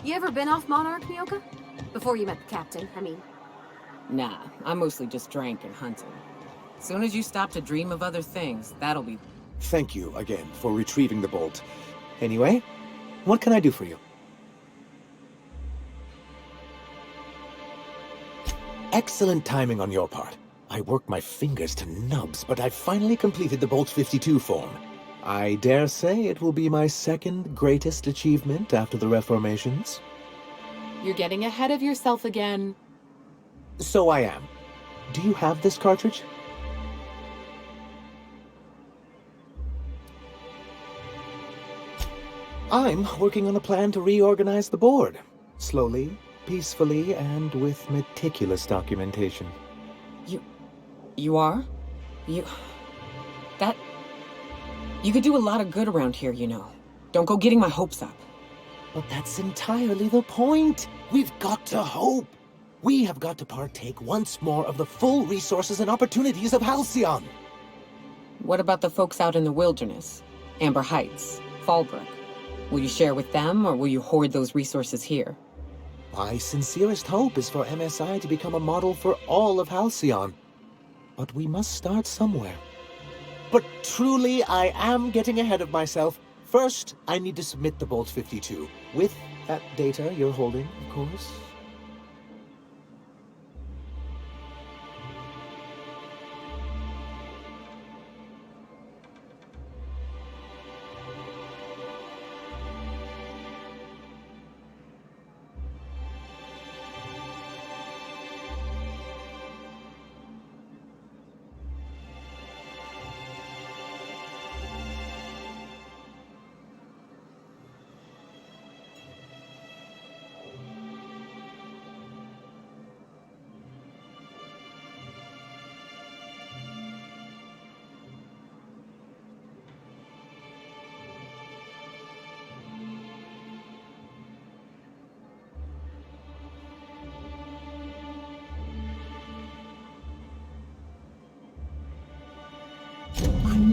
You ever been off Monarch, Nyoka? Before you met the captain, I mean. Nah, I mostly just drank and hunted. Soon as you stop to dream of other things, that'll be... Thank you again for retrieving the bolt. Anyway, what can I do for you? Excellent timing on your part. I worked my fingers to nubs, but I finally completed the Bolt 52 form. I dare say it will be my second greatest achievement after the Reformations. You're getting ahead of yourself again. So I am. Do you have this cartridge? I'm working on a plan to reorganize the board. Slowly, peacefully, and with meticulous documentation. You are? You could do a lot of good around here, you know. Don't go getting my hopes up. But that's entirely the point. We've got to hope. We have got to partake once more of the full resources and opportunities of Halcyon. What about the folks out in the wilderness? Amber Heights, Fallbrook. Will you share with them, or will you hoard those resources here? My sincerest hope is for MSI to become a model for all of Halcyon. But we must start somewhere. But truly, I am getting ahead of myself. First, I need to submit the Bolt 52. With that data you're holding, of course.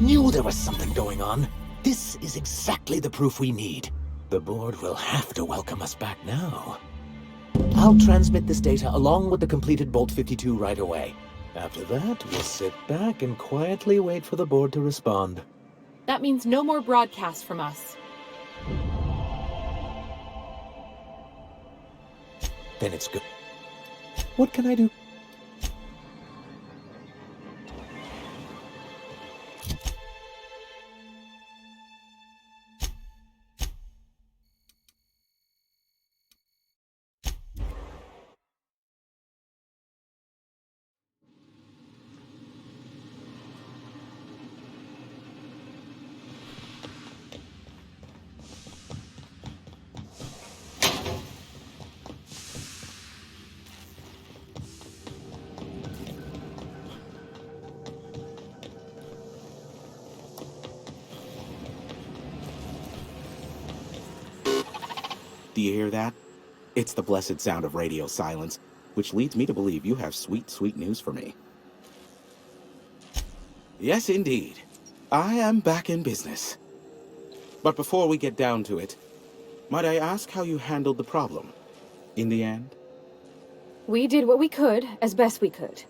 knew there was something going on. This is exactly the proof we need. The board will have to welcome us back now. I'll transmit this data along with the completed Bolt 52 right away. After that, we'll sit back and quietly wait for the board to respond. That means no more broadcasts from us. Then it's good. What can I do? Do you hear that? It's the blessed sound of radio silence, which leads me to believe you have sweet, sweet news for me. Yes, indeed. I am back in business. But before we get down to it, might I ask how you handled the problem? In the end? We did what we could, as best we could.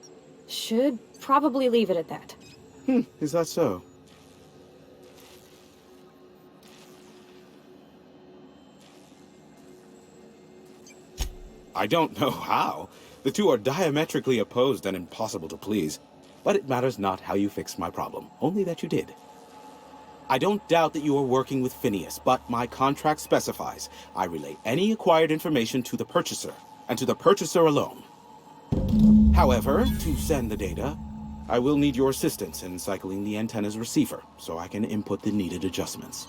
Should probably leave it at that. Is that so? I don't know how. The two are diametrically opposed and impossible to please. But it matters not how you fixed my problem, only that you did. I don't doubt that you are working with Phineas, but my contract specifies I relay any acquired information to the purchaser, and to the purchaser alone. However, to send the data, I will need your assistance in cycling the antenna's receiver, so I can input the needed adjustments.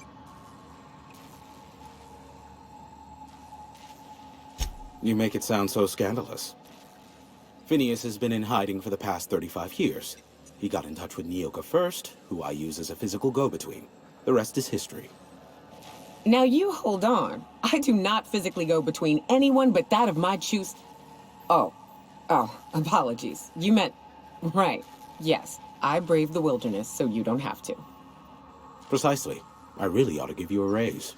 You make it sound so scandalous. Phineas has been in hiding for the past 35 years. He got in touch with Nyoka first, who I use as a physical go-between. The rest is history. Now you hold on. I do not physically go between anyone but that of my choose. Oh, apologies. You meant... Right. Yes, I braved the wilderness, so you don't have to. Precisely. I really ought to give you a raise.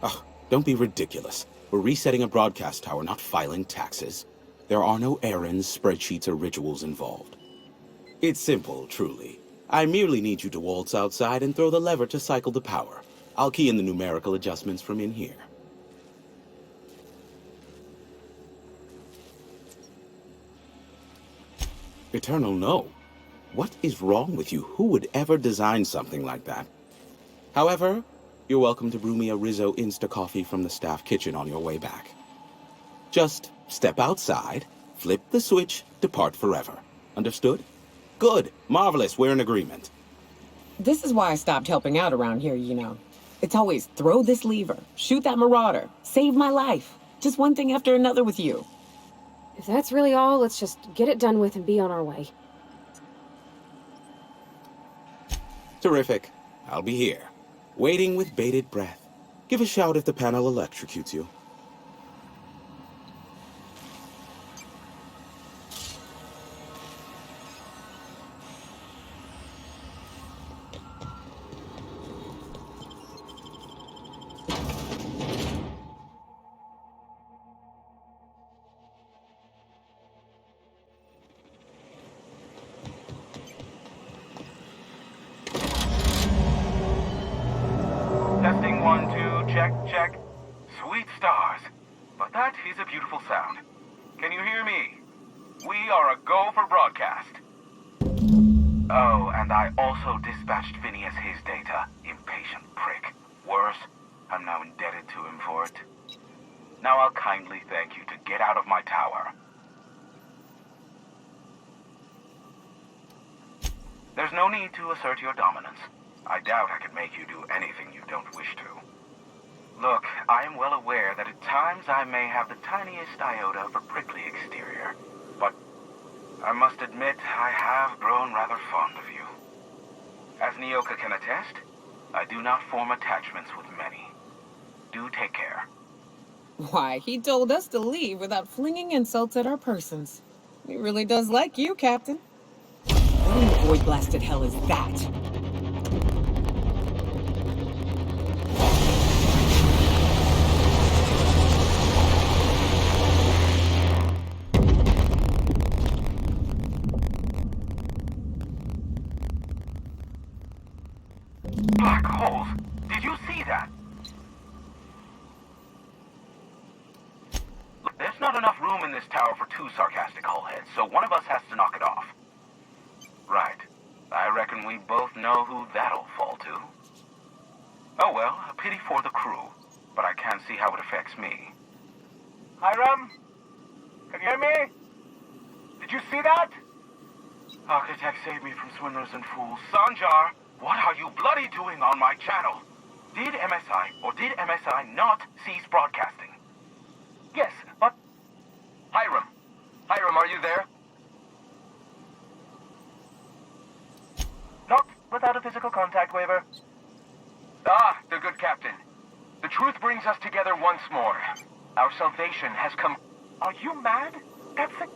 Oh, don't be ridiculous. We're resetting a broadcast tower, not filing taxes. There are no errands, spreadsheets, or rituals involved. It's simple, truly. I merely need you to waltz outside and throw the lever to cycle the power. I'll key in the numerical adjustments from in here. Eternal, no. What is wrong with you? Who would ever design something like that? However, you're welcome to brew me a Rizzo Insta-Coffee from the staff kitchen on your way back. Just step outside, flip the switch, depart forever. Understood? Good. Marvelous. We're in agreement. This is why I stopped helping out around here, you know. It's always throw this lever, shoot that marauder, save my life. Just one thing after another with you. If that's really all, let's just get it done with and be on our way. Terrific. I'll be here, waiting with bated breath. Give a shout if the panel electrocutes you. Testing 1, 2, check, check. Sweet stars. But that is a beautiful sound. Can you hear me? We are a go for broadcast. Oh, and I also dispatched Phineas his data. Impatient prick. Worse, I'm now indebted to him for it. Now I'll kindly thank you to get out of my tower. There's no need to assert your dominance. I doubt I could make you do anything you don't wish to. Look, I am well aware that at times I may have the tiniest iota of a prickly exterior, but I must admit I have grown rather fond of you. As Nyoka can attest, I do not form attachments with many. Do take care. Why, he told us to leave without flinging insults at our persons. He really does like you, Captain. What in the void-blasted hell is that? Black holes. Did you see that? Look, there's not enough room in this tower for two sarcastic hullheads, so one of us has to knock it off. Right. I reckon we both know who that'll fall to. Oh well, a pity for the crew, but I can't see how it affects me. Hiram? Can you hear me? Did you see that? Architect saved me from swindlers and fools. Sanjar, what are you bloody doing on my channel? Did MSI or did MSI not cease broadcasting? Yes, but... Hiram. Hiram, are you there? Not without a physical contact waiver. Ah, the good captain. The truth brings us together once more. Our salvation has come... Are you mad? That's the...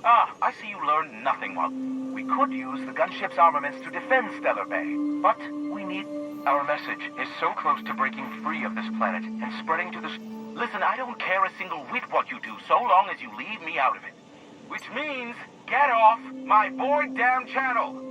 Ah, I see you learned nothing while... We could use the gunship's armaments to defend Stellar Bay, but we need... Our message is so close to breaking free of this planet and spreading to the... Listen, I don't care a single whit what you do, so long as you leave me out of it. Which means, get off my void damn channel!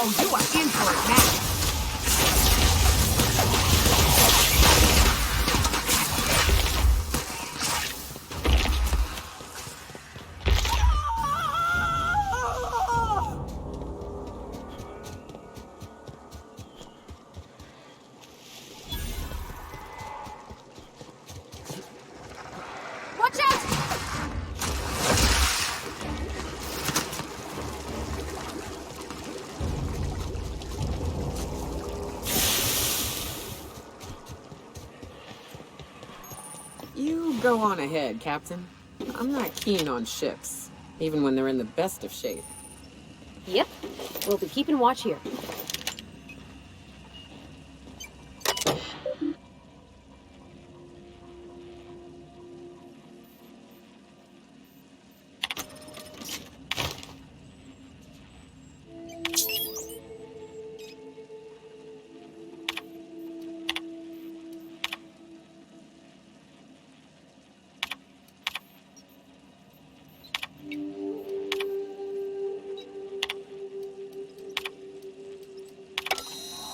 Oh, you are in for it now. Watch out! You go on ahead, Captain. I'm not keen on ships, even when they're in the best of shape. Yep. We'll be keeping watch here.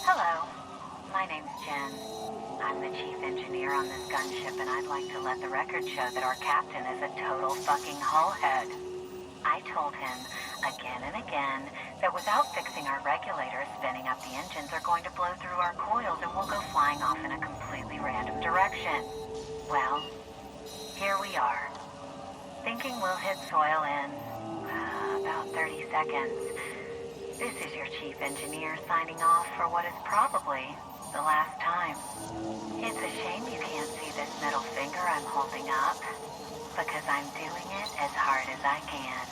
Hello, my name's Jen. I'm the chief engineer on this gunship, and I'd like to let the record show that our captain is a total fucking hullhead. I told him again and again that without fixing our regulators, spinning up the engines are going to blow through our coils and we'll go flying off in a completely random direction. Well, here we are. Thinking we'll hit soil in about 30 seconds. This is your chief engineer signing off for what is probably the last time. It's a shame you can't see this middle finger I'm holding up, because I'm doing it as hard as I can.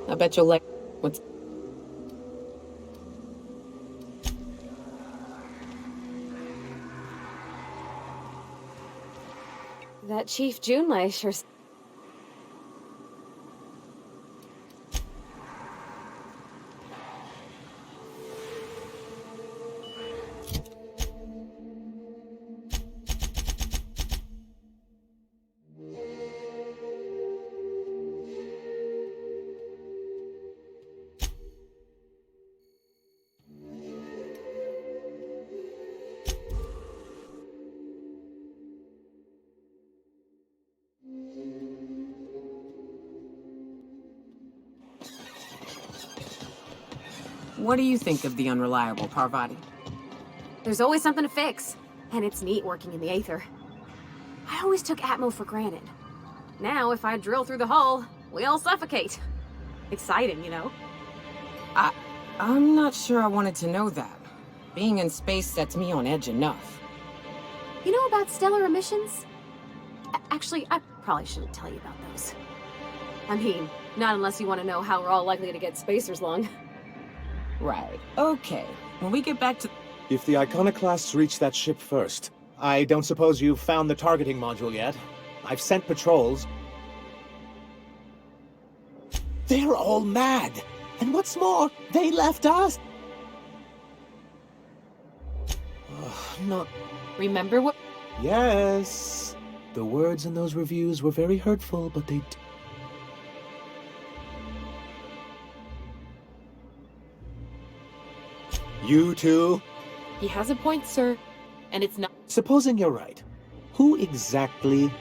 I bet you'll like what's... That Chief Junlei sure... What do you think of the Unreliable, Parvati? There's always something to fix. And it's neat working in the Aether. I always took Atmo for granted. Now, if I drill through the hull, we all suffocate. Exciting, you know? I'm not sure I wanted to know that. Being in space sets me on edge enough. You know about stellar emissions? Actually, I probably shouldn't tell you about those. I mean, not unless you want to know how we're all likely to get spacers long. Right. Okay. When we get back to... If the Iconoclasts reach that ship first, I don't suppose you've found the targeting module yet. I've sent patrols. They're all mad! And what's more, they left us! Not... Remember what? Yes. The words in those reviews were very hurtful, but they... You two? He has a point, sir. And it's not. Supposing you're right, who exactly...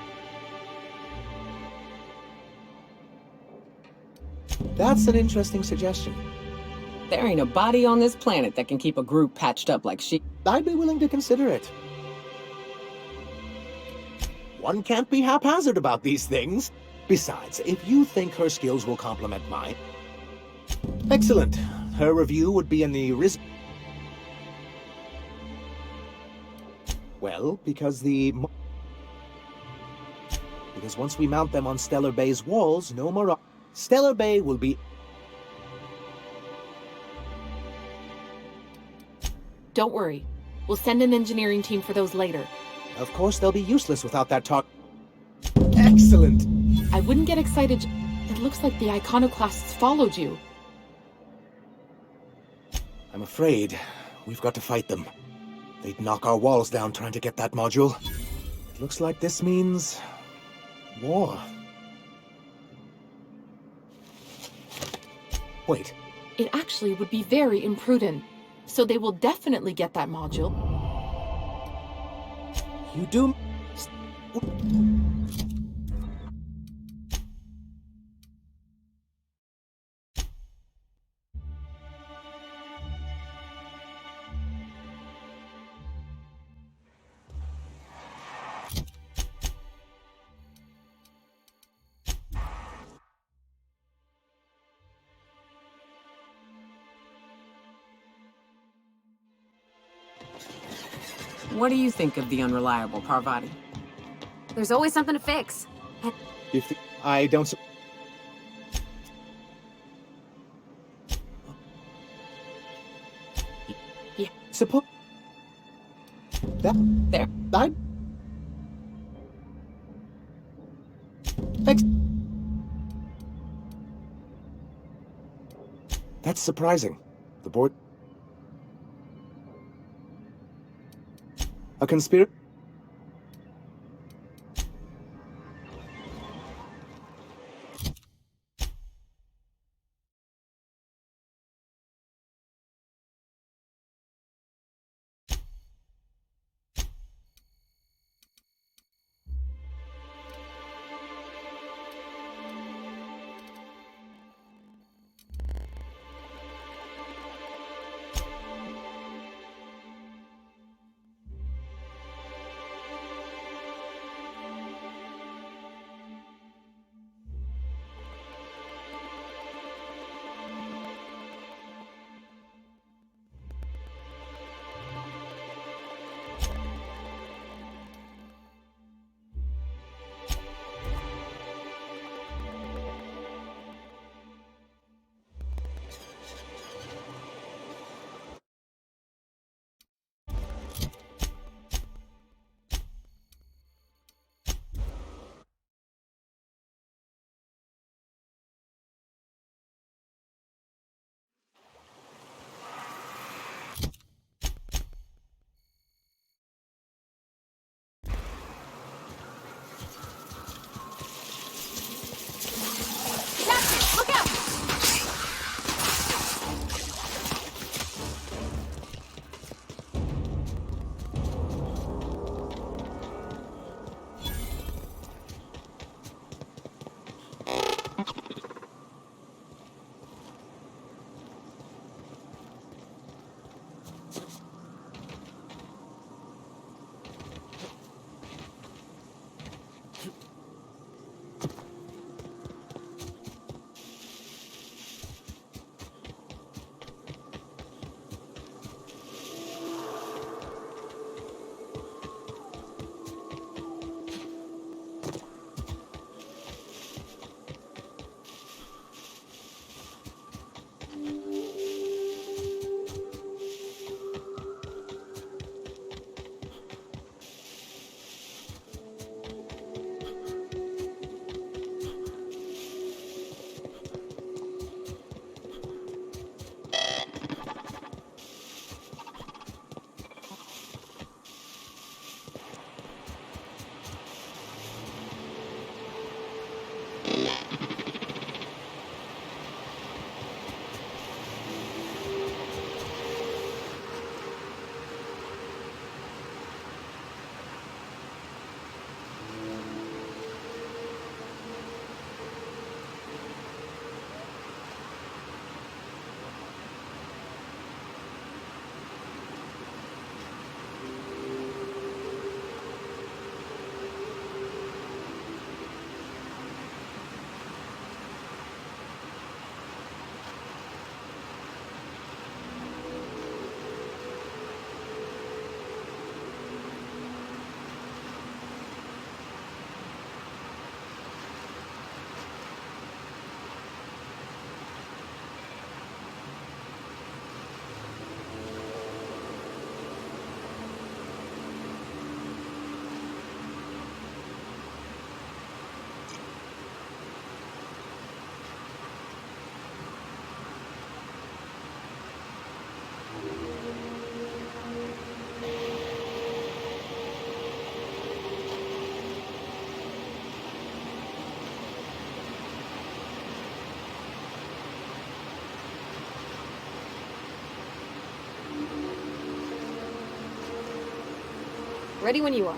That's an interesting suggestion. There ain't a body on this planet that can keep a group patched up like she... I'd be willing to consider it. One can't be haphazard about these things. Besides, if you think her skills will complement mine... Excellent. Her review would be in the Well, because once we mount them on Stellar Bay's walls, no more... Stellar Bay will be... Don't worry. We'll send an engineering team for those later. Of course, they'll be useless without that talk. Excellent! I wouldn't get excited. It looks like the Iconoclasts followed you. I'm afraid we've got to fight them. They'd knock our walls down trying to get that module. It looks like this means... war. Wait. It actually would be very imprudent. So they will definitely get that module. You do... What do you think of the Unreliable, Parvati? There's always something to fix. And If the... I don't... Yeah. Suppose... That... There. I... That's surprising. The board... A conspiracy... Ready when you are.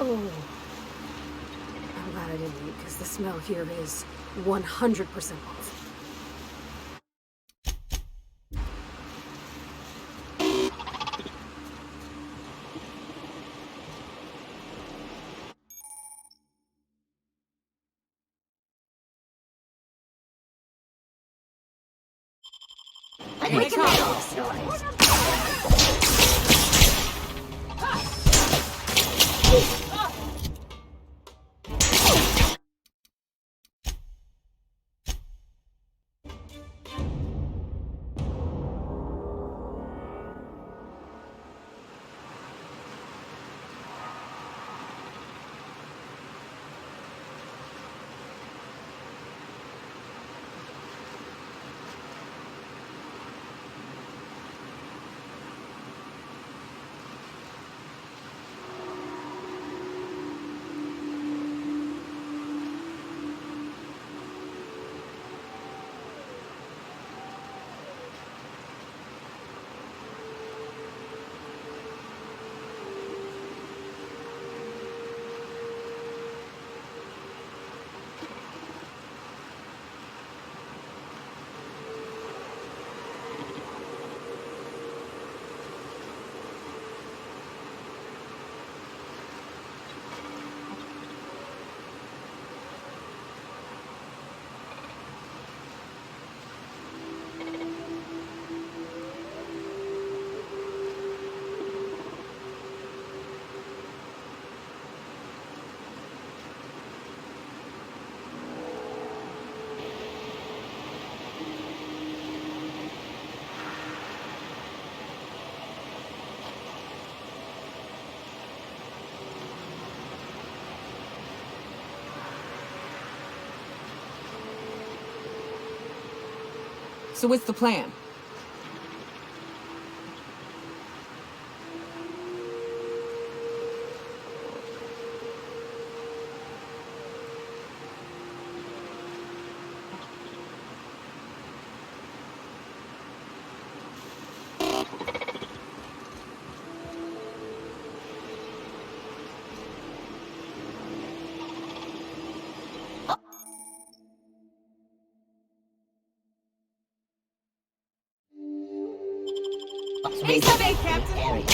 Oh. I'm glad I didn't eat, because the smell here is 100% off. Here they come. So what's the plan? Ace of eight, Captain!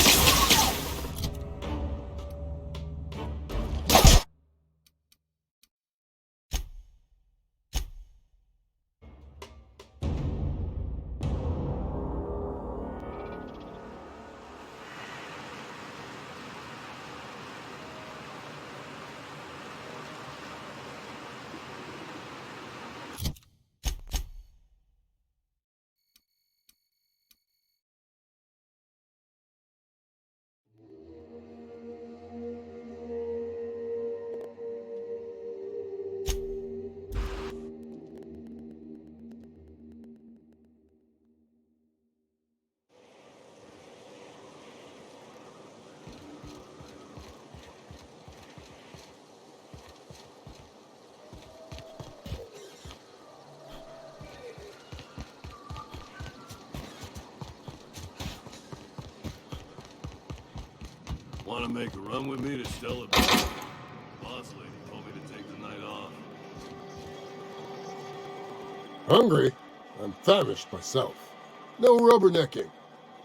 Want to make a run with me to Stella? Boss lady told me to take the night off. Hungry? I'm famished myself. No rubbernecking.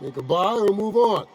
Make a buy or move on.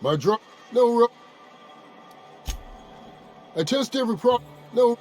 My dry... No ru... I test every No...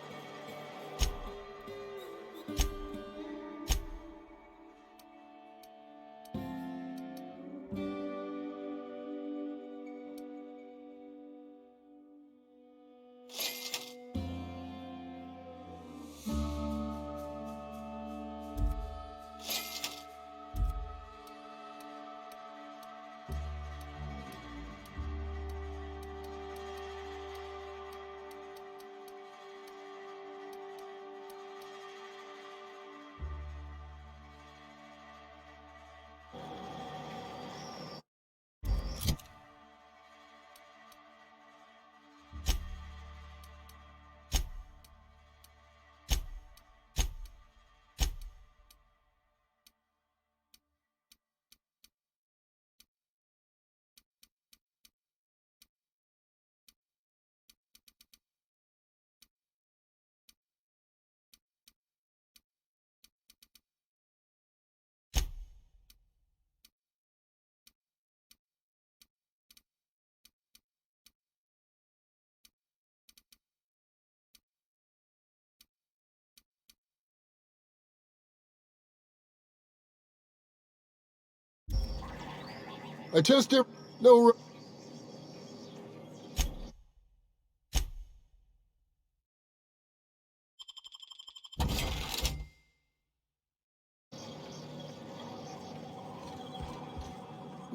I test every... No ru...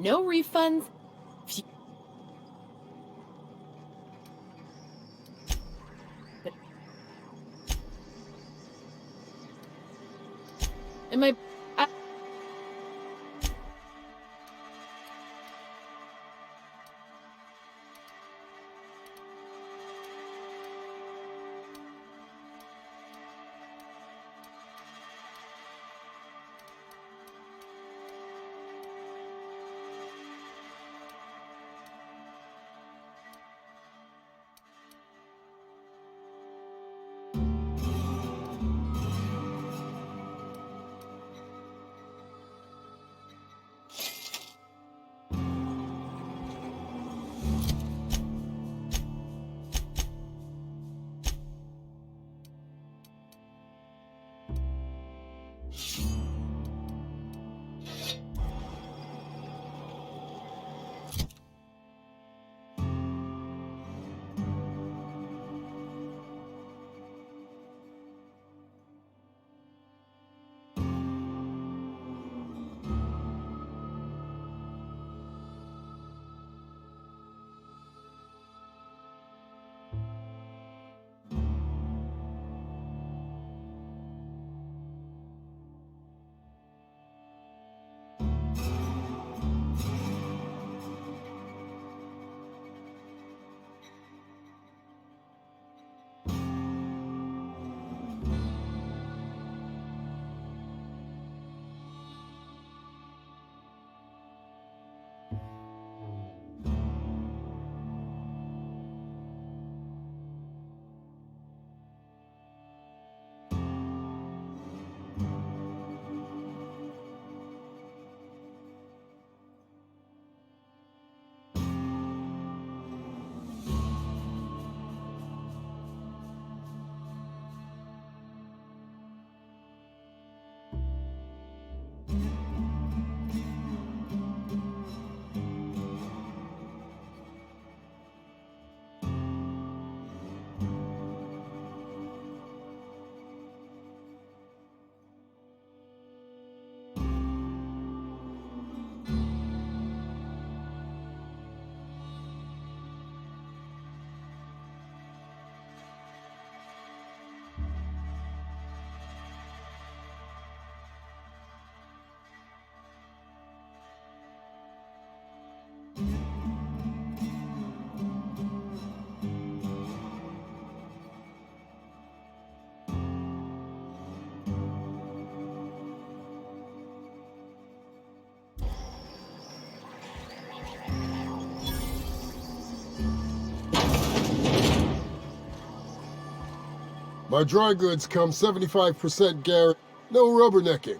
No refunds. Am I... My dry goods come 75% guarantee. No rubbernecking.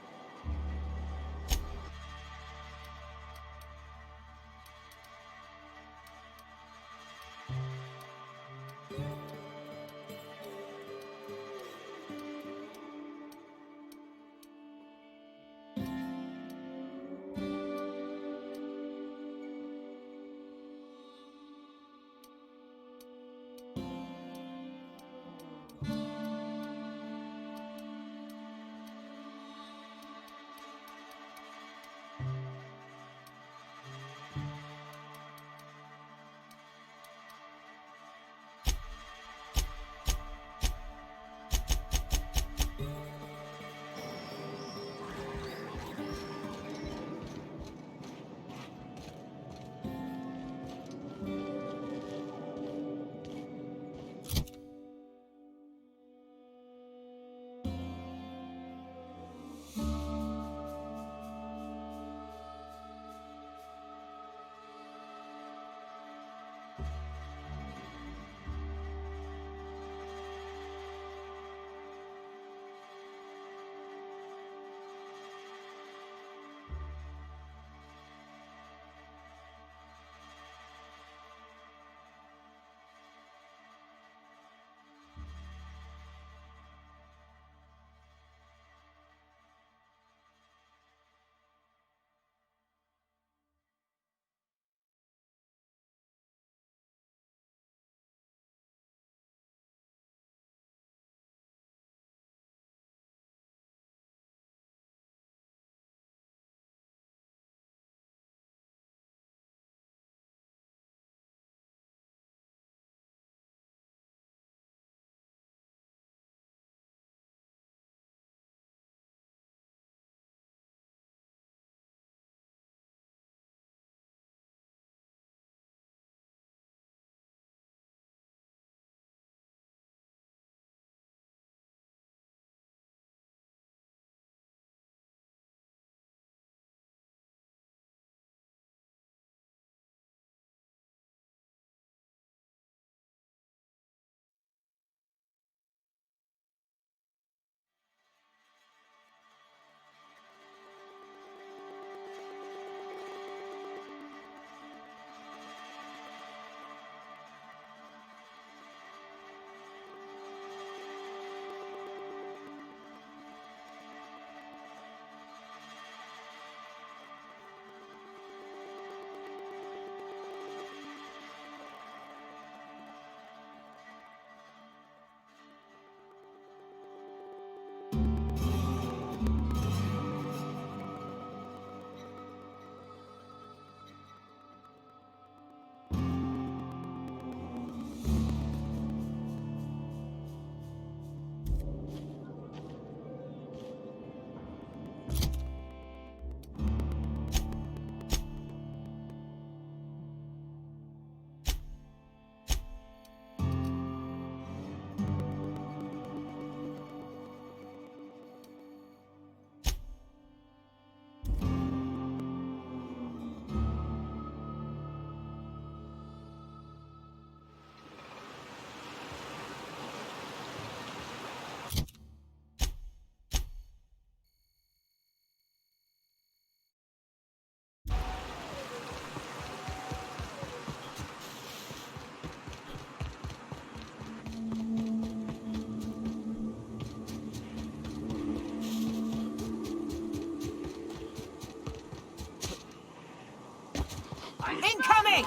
Incoming!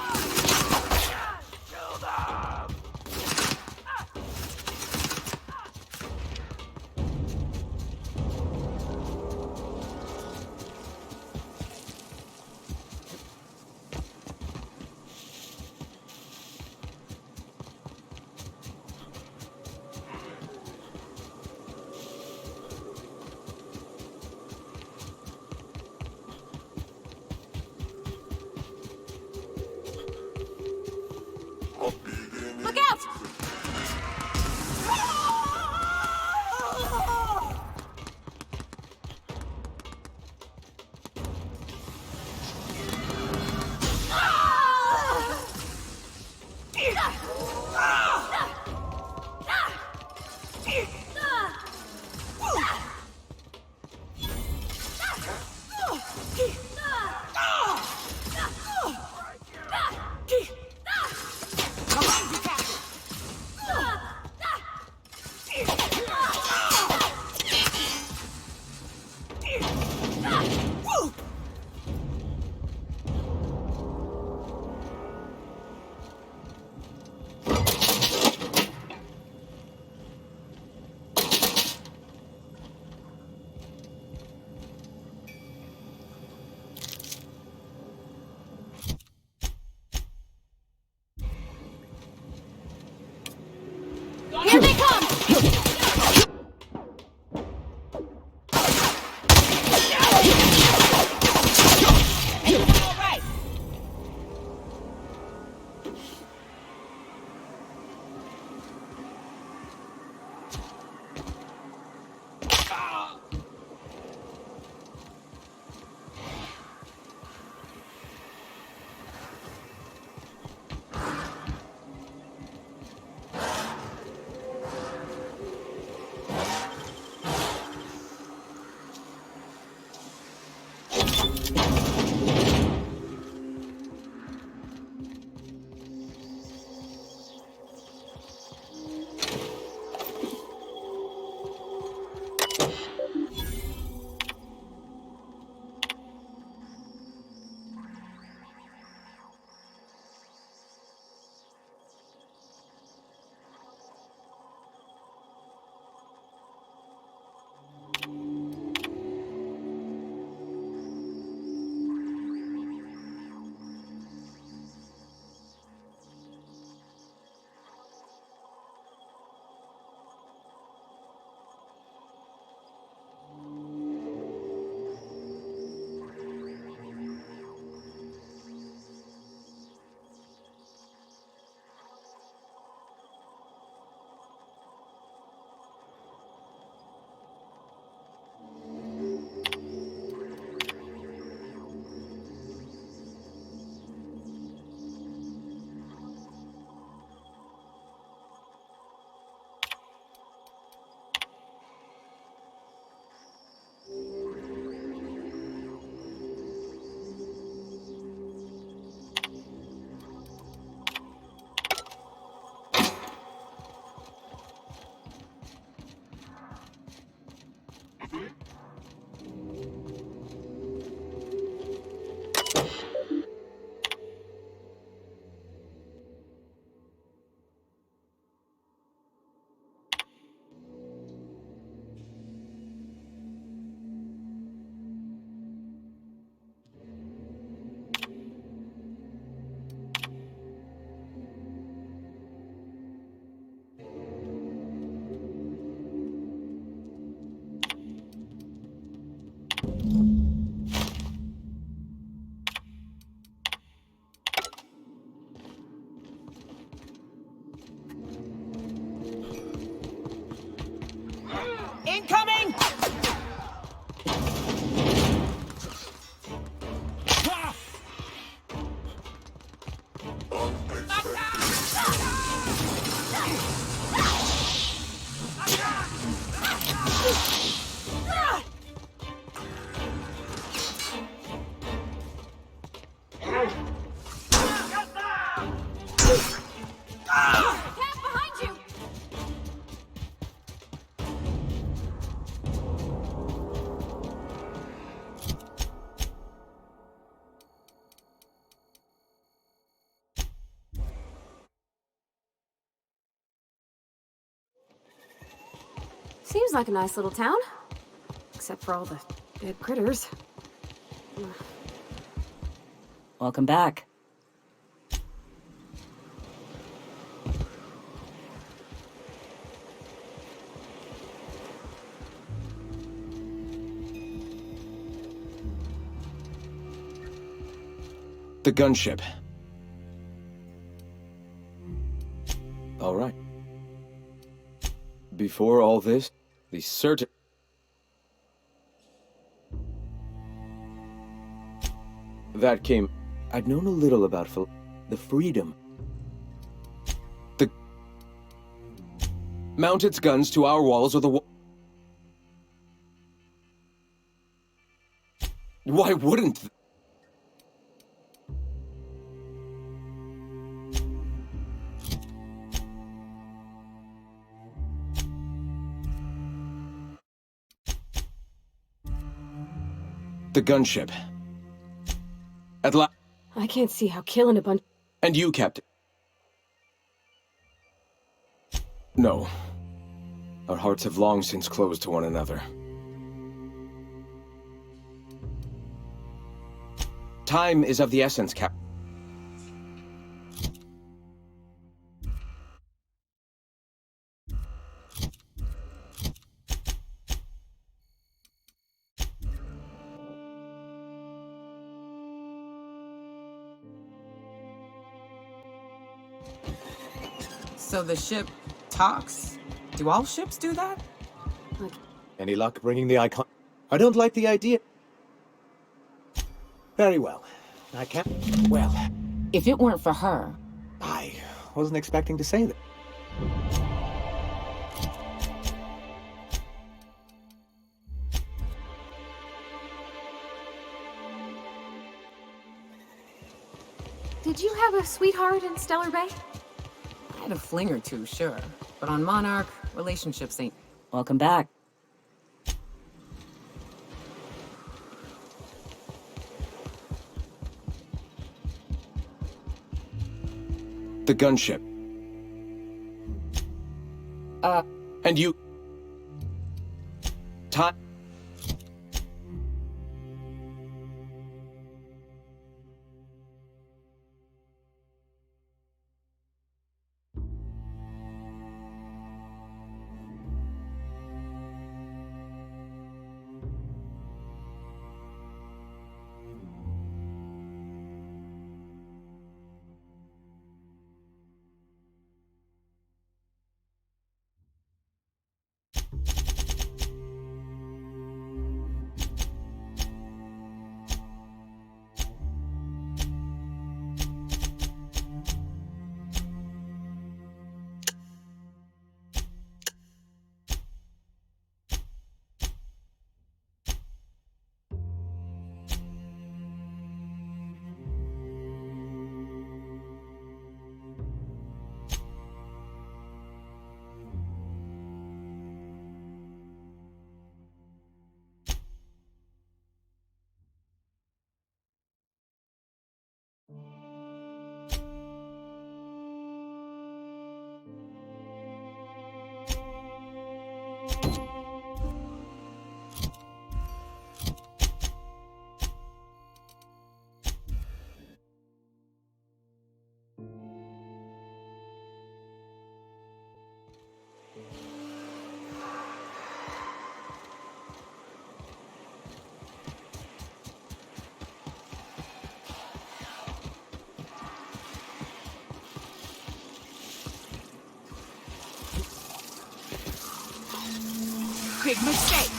Look out! Seems like a nice little town. Except for all the dead critters. Welcome back. The gunship. All right. Before all this, the certain... That came... I'd known a little about the freedom. The... Mount its guns to our walls or the Why wouldn't... The gunship. At last. I can't see how killing a bunch. And you, Captain. No. Our hearts have long since closed to one another. Time is of the essence, Cap. So the ship talks? Do all ships do that? Any luck bringing the icon? I don't like the idea. Very well. I can't... Well, If it weren't for her, I wasn't expecting to say that. Did you have a sweetheart in Stellar Bay? I had a fling or two, sure. But on Monarch, relationships ain't... Welcome back. The gunship. And you... Time... Big mistake!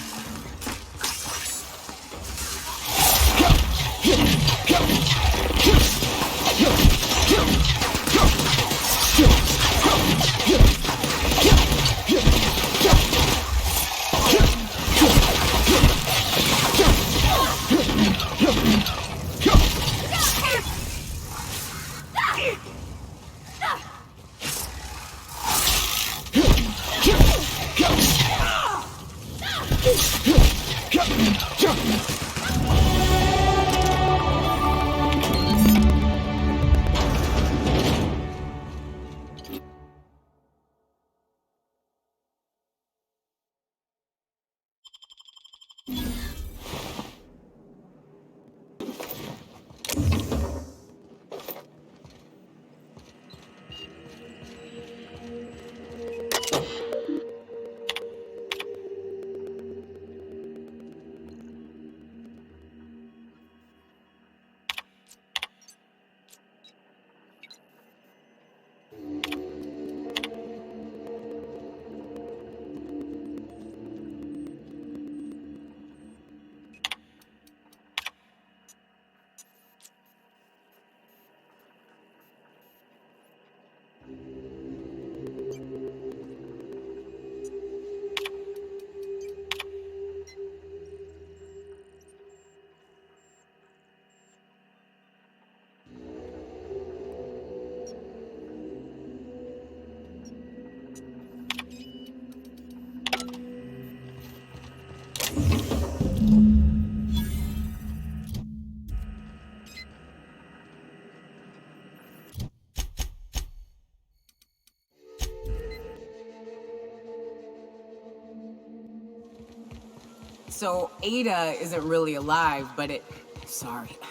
So Ada isn't really alive, but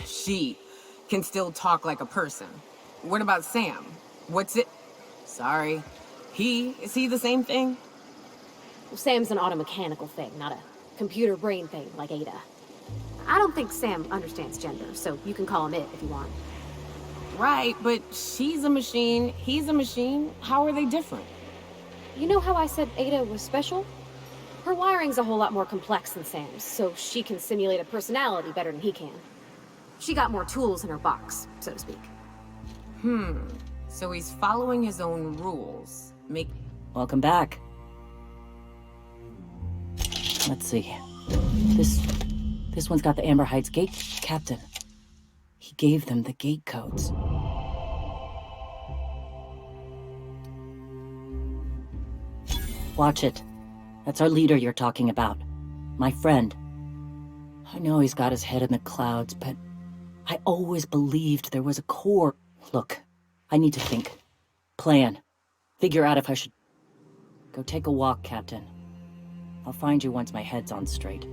she can still talk like a person. What about Sam? What's it? Sorry. Is he the same thing? Sam's an automechanical thing, not a computer brain thing like Ada. I don't think Sam understands gender, so you can call him it if you want. Right, but she's a machine, he's a machine. How are they different? You know how I said Ada was special? Her wiring's a whole lot more complex than Sam's, so she can simulate a personality better than he can. She got more tools in her box, so to speak. So he's following his own rules. Welcome back. Let's see. This one's got the Amber Heights gate. Captain. He gave them the gate codes. Watch it. That's our leader you're talking about. My friend. I know he's got his head in the clouds, but I always believed there was a core. Look, I need to think. Plan. Figure out if I should... Go take a walk, Captain. I'll find you once my head's on straight.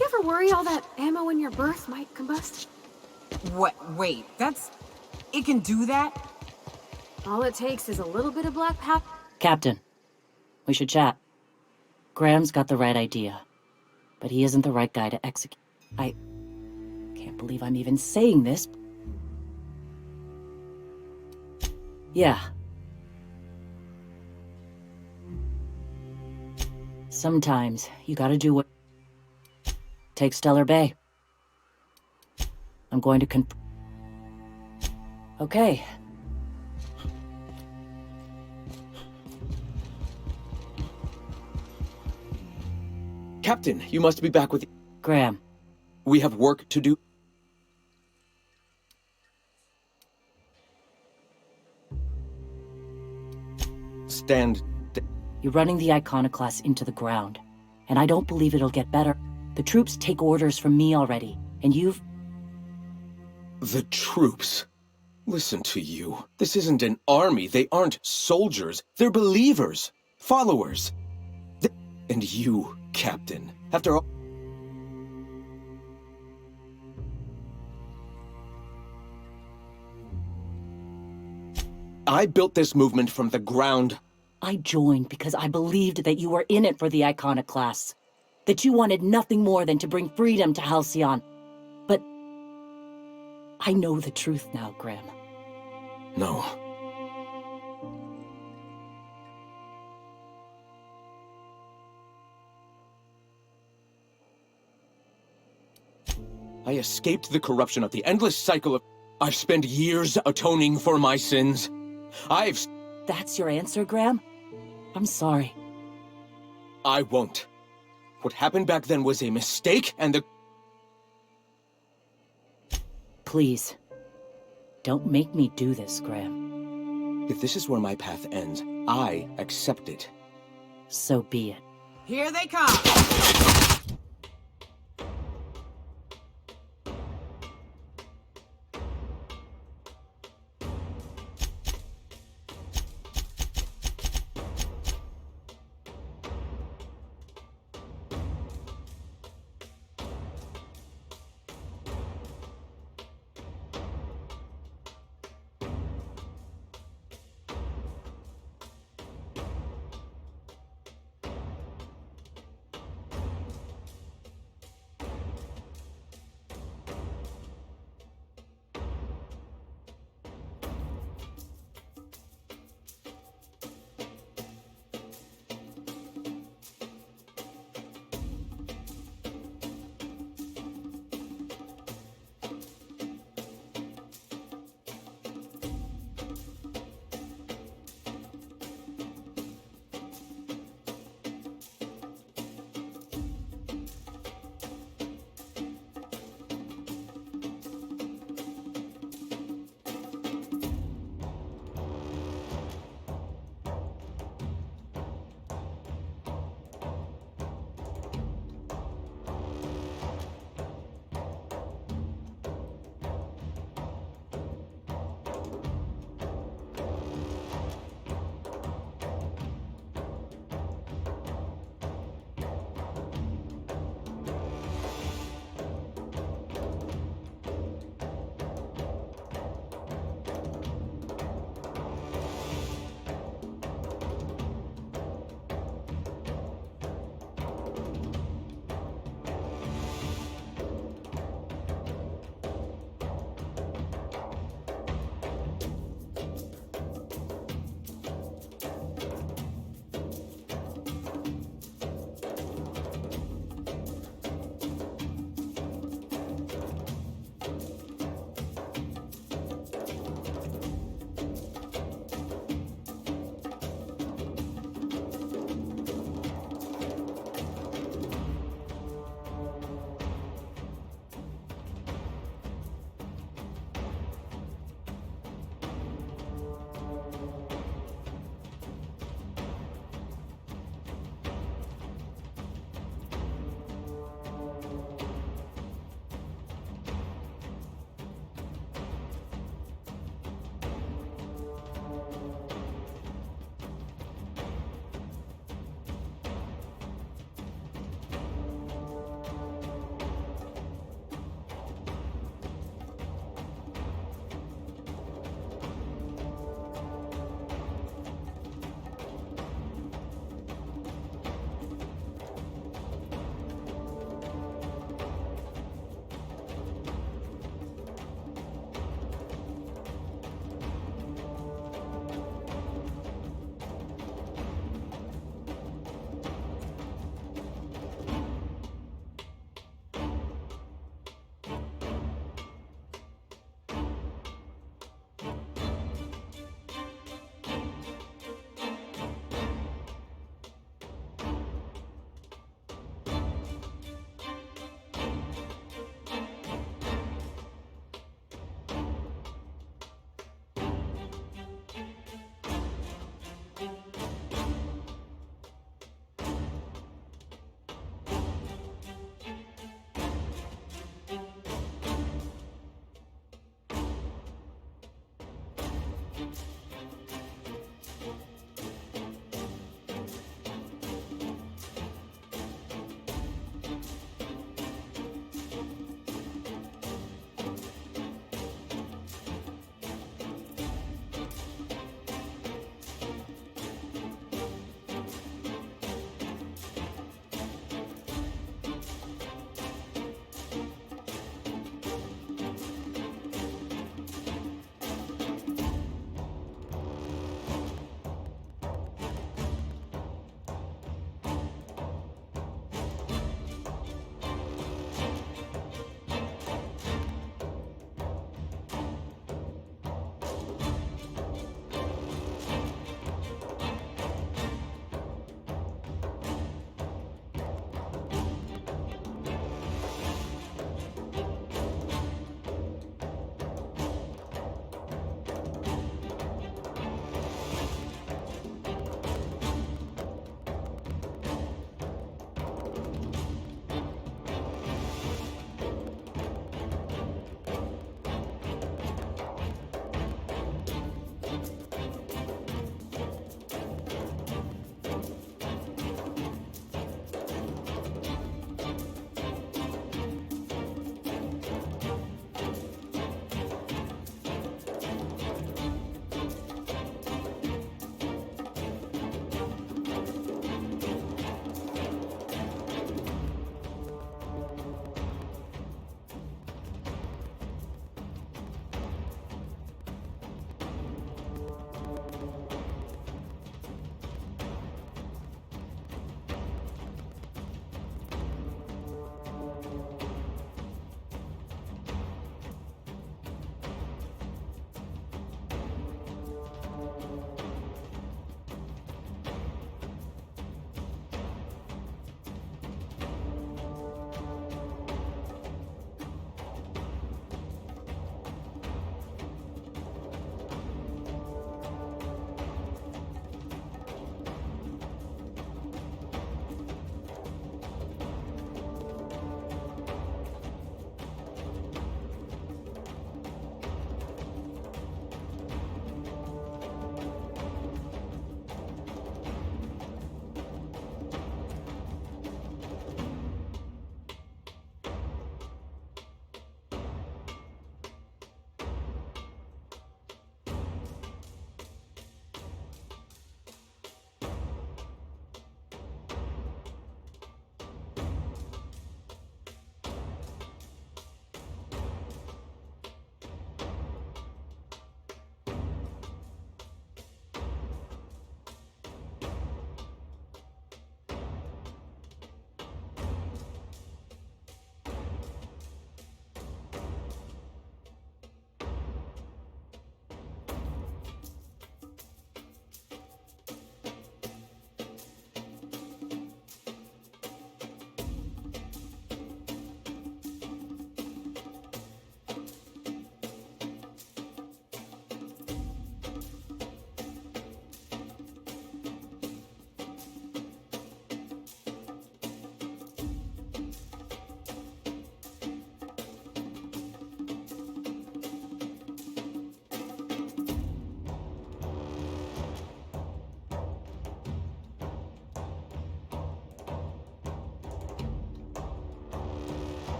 You ever worry all that ammo in your berth might combust? What? Wait, it can do that? All it takes is a little bit of black powder. Captain, we should chat. Graham's got the right idea, but he isn't the right guy to execute. I can't believe I'm even saying this. Yeah. Sometimes you gotta do what... Take Stellar Bay. I'm going to Okay. Captain, you must be back with... Graham. We have work to do. Stand... You're running the Iconoclast into the ground, and I don't believe it'll get better. The troops take orders from me already, and you've... The troops? Listen to you. This isn't an army. They aren't soldiers. They're believers. Followers. And you, Captain, after all... I built this movement from the ground. I joined because I believed that you were in it for the Iconoclasts. That you wanted nothing more than to bring freedom to Halcyon. But... I know the truth now, Graham. No. I escaped the corruption of the endless cycle of... I've spent years atoning for my sins. That's your answer, Graham? I'm sorry. I won't. What happened back then was a mistake, and the... Please. Don't make me do this, Graham. If this is where my path ends, I accept it. So be it. Here they come!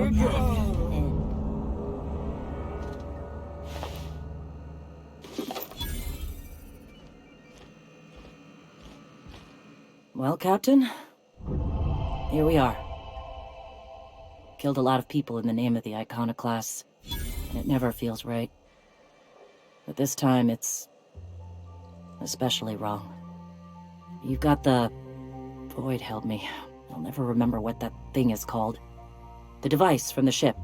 We're good. Well, Captain, here we are. Killed a lot of people in the name of the Iconoclasts, and it never feels right. But this time, it's especially wrong. You've got the... Void, help me. I'll never remember what that thing is called. The device from the ship.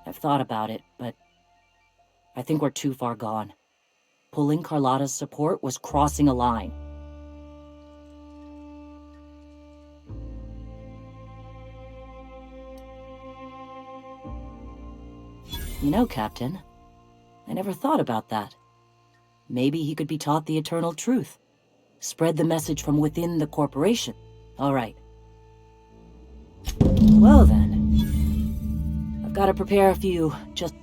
I've thought about it, but I think we're too far gone. Pulling Carlotta's support was crossing a line. You know, Captain, I never thought about that. Maybe he could be taught the eternal truth. Spread the message from within the corporation. All right. Well then, I've got to prepare a few just...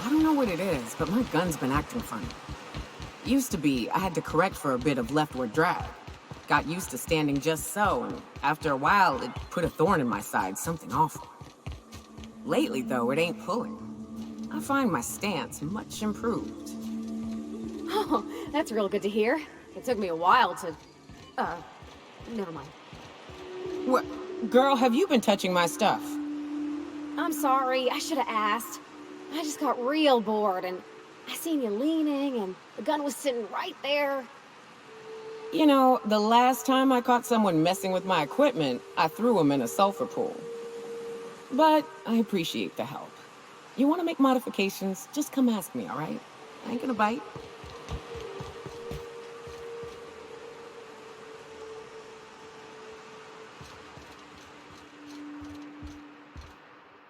I don't know what it is, but my gun's been acting funny. Used to be, I had to correct for a bit of leftward drag. Got used to standing just so, and after a while, it put a thorn in my side, something awful. Lately, though, it ain't pulling. I find my stance much improved. Oh, that's real good to hear. It took me a while to... never mind. What? Girl, have you been touching my stuff? I'm sorry, I should have asked. I just got real bored, and I seen you leaning, and the gun was sitting right there. You know, the last time I caught someone messing with my equipment, I threw them in a sulfur pool. But I appreciate the help. You want to make modifications, just come ask me, all right? I ain't gonna bite.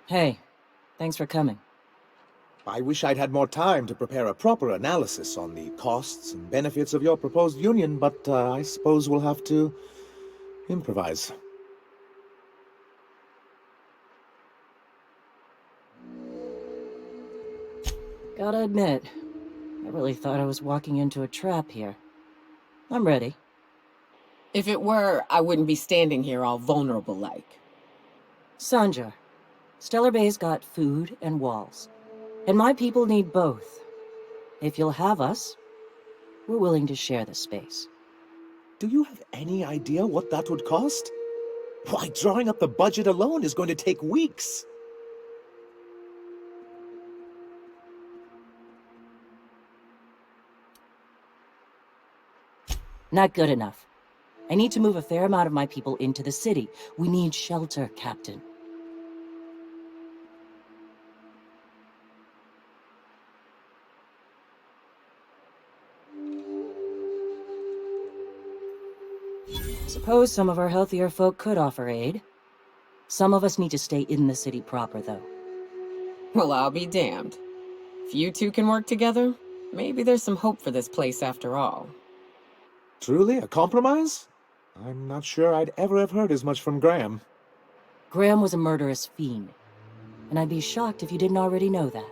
Hey, thanks for coming. I wish I'd had more time to prepare a proper analysis on the costs and benefits of your proposed union, but I suppose we'll have to improvise. Gotta admit, I really thought I was walking into a trap here. I'm ready. If it were, I wouldn't be standing here all vulnerable-like. Sanja, Stellar Bay's got food and walls. And my people need both. If you'll have us, we're willing to share the space. Do you have any idea what that would cost? Why, drawing up the budget alone is going to take weeks. Not good enough. I need to move a fair amount of my people into the city. We need shelter, Captain. Suppose some of our healthier folk could offer aid. Some of us need to stay in the city proper, though. Well, I'll be damned. If you two can work together, maybe there's some hope for this place after all. Truly, a compromise? I'm not sure I'd ever have heard as much from Graham. Graham was a murderous fiend, and I'd be shocked if you didn't already know that.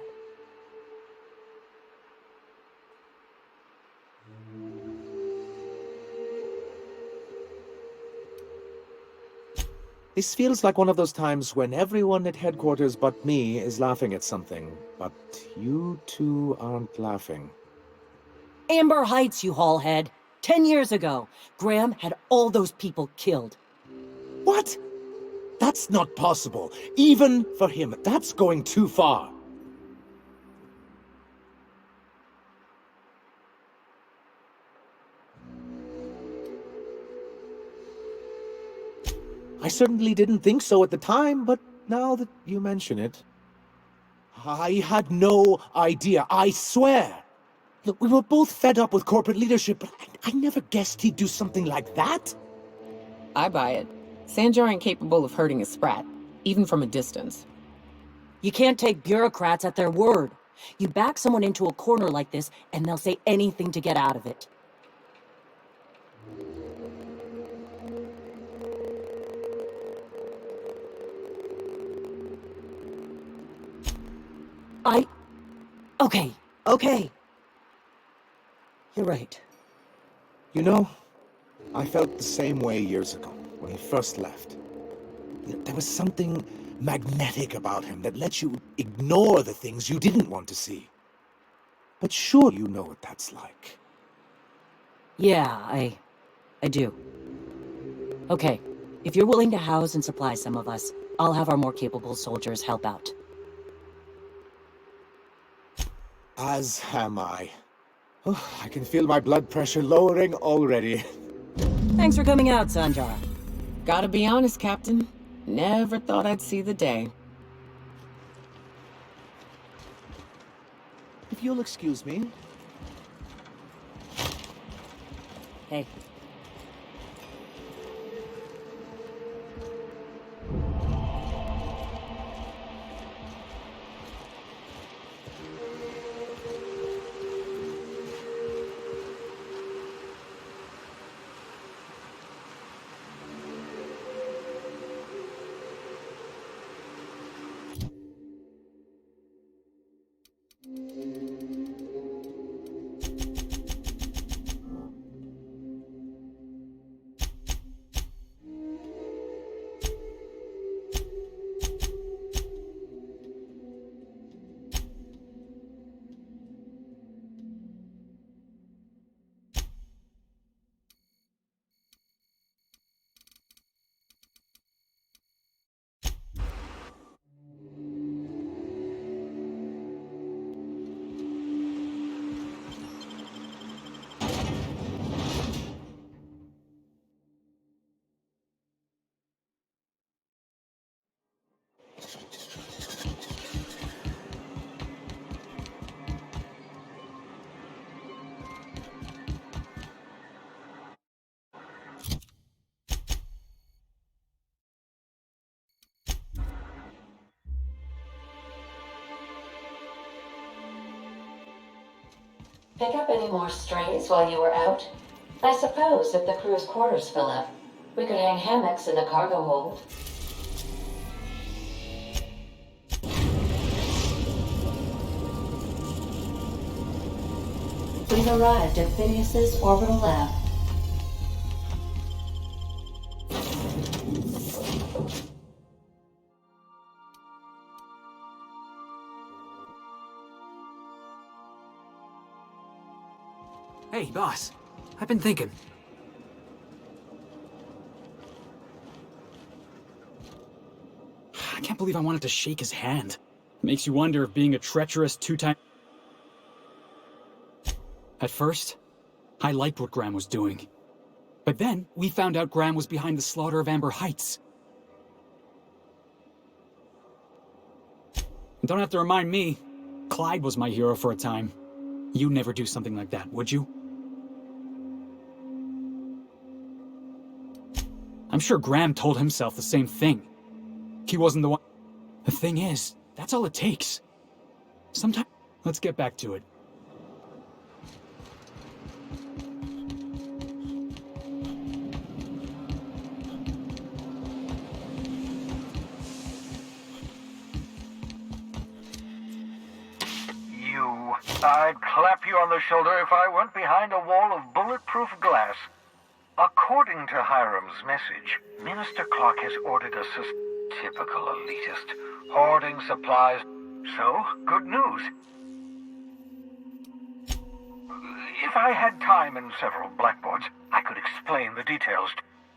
This feels like one of those times when everyone at headquarters but me is laughing at something, but you two aren't laughing. Amber Heights, you haulhead! 10 years ago, Graham had all those people killed. What? That's not possible. Even for him, that's going too far. I certainly didn't think so at the time, but now that you mention it... I had no idea, I swear. Look, we were both fed up with corporate leadership, but I never guessed he'd do something like that. I buy it. Sanjar ain't capable of hurting a sprat, even from a distance. You can't take bureaucrats at their word. You back someone into a corner like this, and they'll say anything to get out of it. Okay. You're right. You know, I felt the same way years ago, when he first left. There was something magnetic about him that let you ignore the things you didn't want to see. But sure you know what that's like. Yeah, I do. Okay, if you're willing to house and supply some of us, I'll have our more capable soldiers help out. As am I. Oh, I can feel my blood pressure lowering already. Thanks for coming out, Sanjar. Gotta be honest, Captain. Never thought I'd see the day. If you'll excuse me. Hey. Pick up any more strays while you were out? I suppose if the crew's quarters fill up, we could hang hammocks in the cargo hold. We've arrived at Phineas's orbital lab. Hey, boss. I've been thinking. I can't believe I wanted to shake his hand. Makes you wonder if being a treacherous two-time... At first, I liked what Graham was doing. But then, we found out Graham was behind the slaughter of Amber Heights. Don't have to remind me. Clyde was my hero for a time. You'd never do something like that, would you? I'm sure Graham told himself the same thing. He wasn't the one. The thing is, that's all it takes. Sometimes... Let's get back to it. I'd clap you on the shoulder if I went behind a wall of bulletproof glass. According to Hiram's message, Minister Clark has ordered us as typical elitist, hoarding supplies. So, good news. If I had time and several blackboards, I could explain the details.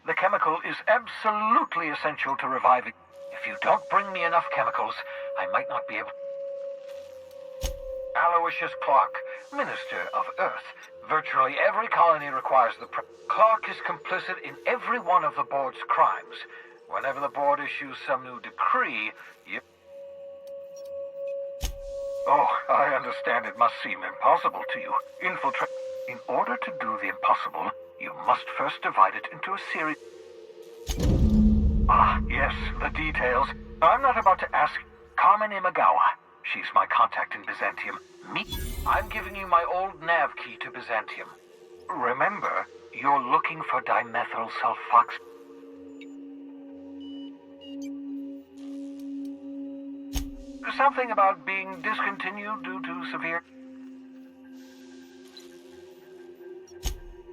The chemical is absolutely essential to reviving. If you don't bring me enough chemicals, I might not be able... Aloysius Clark, Minister of Earth. Virtually every colony requires the... Clark is complicit in every one of the board's crimes. Whenever the board issues some new decree, Oh, I understand it must seem impossible to you. Infiltrate. In order to do the impossible, you must first divide it into a series. Ah, yes, the details. I'm not about to ask Carmen Imagawa. She's my contact in Byzantium. Me. I'm giving you my old nav key to Byzantium. Remember, you're looking for dimethyl sulfox. Something about being discontinued due to severe...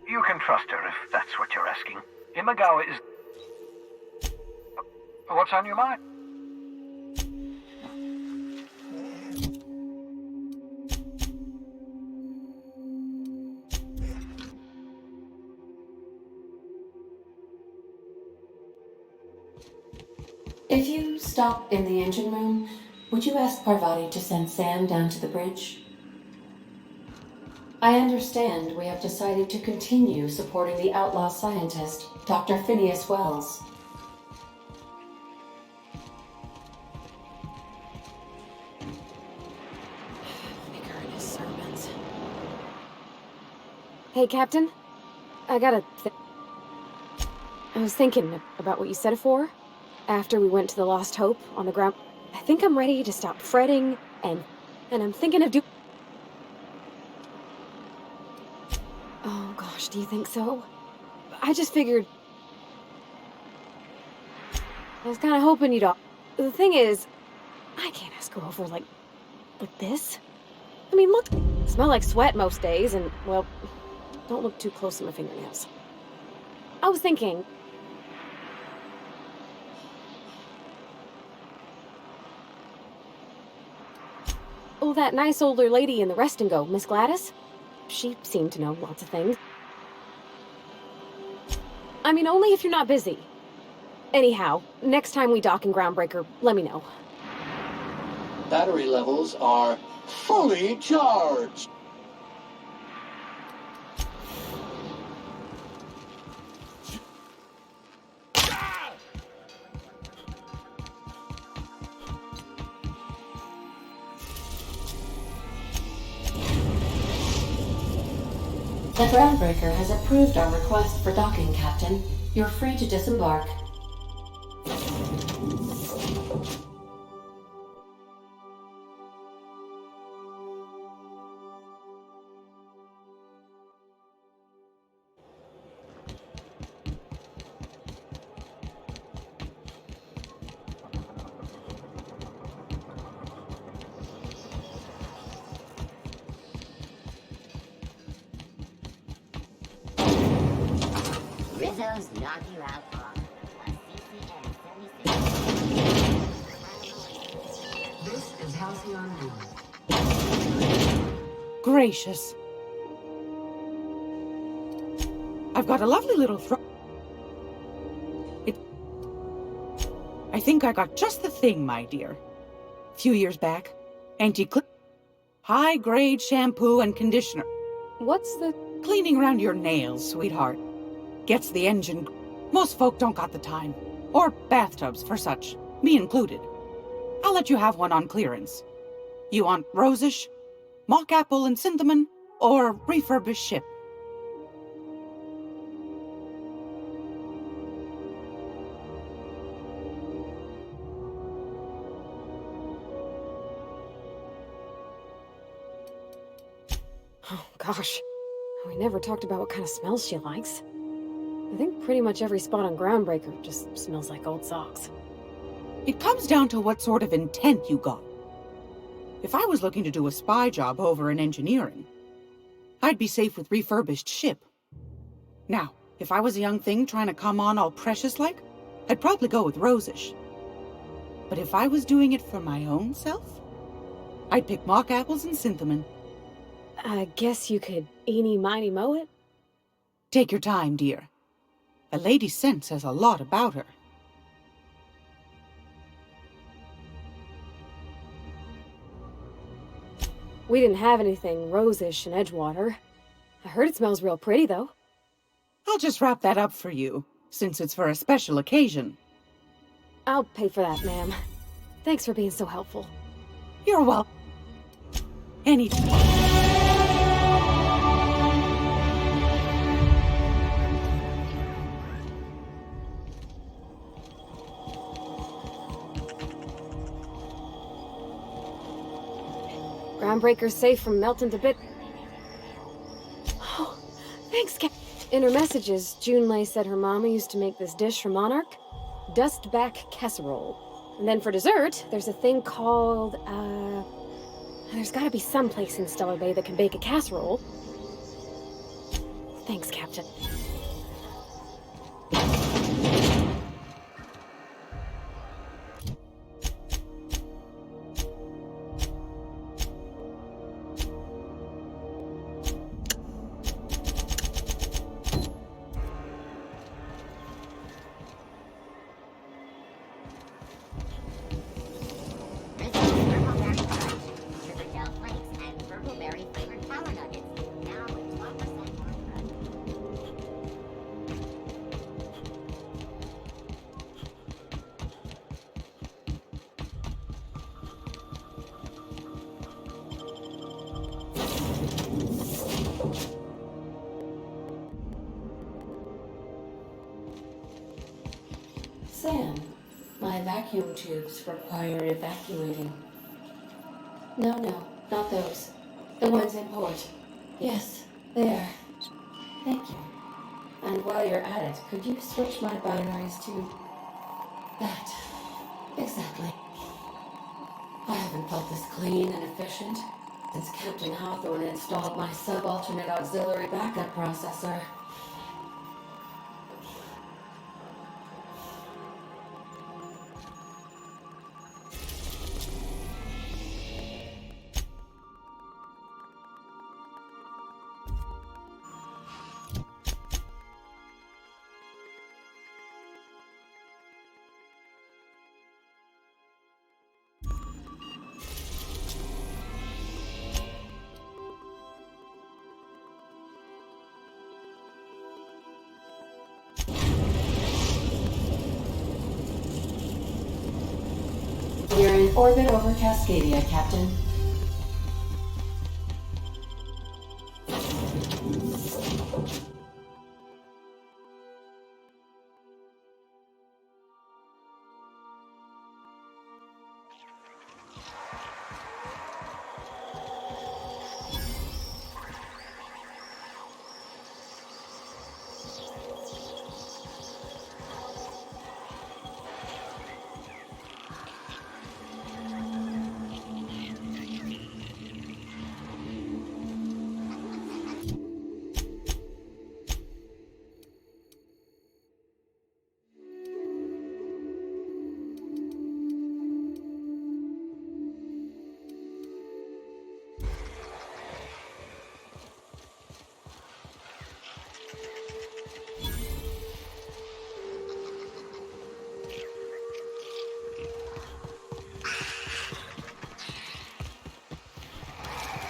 You can trust her if that's what you're asking. Imagawa is... What's on your mind? If you stop in the engine room, would you ask Parvati to send Sam down to the bridge? I understand we have decided to continue supporting the outlaw scientist, Dr. Phineas Wells. Hey, Captain. I was thinking about what you said before. After we went to the Lost Hope on the ground, I think I'm ready to stop fretting and I'm thinking of Oh gosh, do you think so? I just figured... I was kind of hoping you'd... The thing is, I can't ask her over like this. I mean, look, I smell like sweat most days and, well, don't look too close at my fingernails. I was thinking... Oh, that nice older lady in the rest and go, Miss Gladys? She seemed to know lots of things. I mean, only if you're not busy. Anyhow, next time we dock in Groundbreaker, let me know. Battery levels are fully charged. The Groundbreaker has approved our request for docking, Captain. You're free to disembark. Rizzo's knock you out on a CCN 76. This is Halcyon News. Gracious. I've got a lovely little I think I got just the thing, my dear. A few years back, anti-clip, high-grade shampoo and conditioner. What's the... Cleaning around your nails, sweetheart. Gets the engine... Most folk don't got the time. Or bathtubs for such, me included. I'll let you have one on clearance. You want rosish, mock apple and cinnamon, or refurbished ship? Oh, gosh. We never talked about what kind of smells she likes. I think pretty much every spot on Groundbreaker just smells like old socks. It comes down to what sort of intent you got. If I was looking to do a spy job over in engineering, I'd be safe with refurbished ship. Now, if I was a young thing trying to come on all precious-like, I'd probably go with rosish. But if I was doing it for my own self, I'd pick mock apples and cinnamon. I guess you could eeny-miny moe it? Take your time, dear. A lady's scent says a lot about her. We didn't have anything rosish in Edgewater. I heard it smells real pretty, though. I'll just wrap that up for you, since it's for a special occasion. I'll pay for that, ma'am. Thanks for being so helpful. You're welcome. Any. Groundbreaker's safe from melting to bit. Oh, thanks, Cap. In her messages, Junlei said her mama used to make this dish for Monarch. Dustback casserole. And then for dessert, there's a thing called, there's gotta be some place in Stellar Bay that can bake a casserole. Thanks, Captain. Sam, my vacuum tubes require evacuating. No, not those. The ones in port. Yes, there. Thank you. And while you're at it, could you switch my binaries to that? Exactly. I haven't felt this clean and efficient since Captain Hawthorne installed my subalternate auxiliary backup processor. We're in orbit over Cascadia, Captain.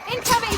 Incoming!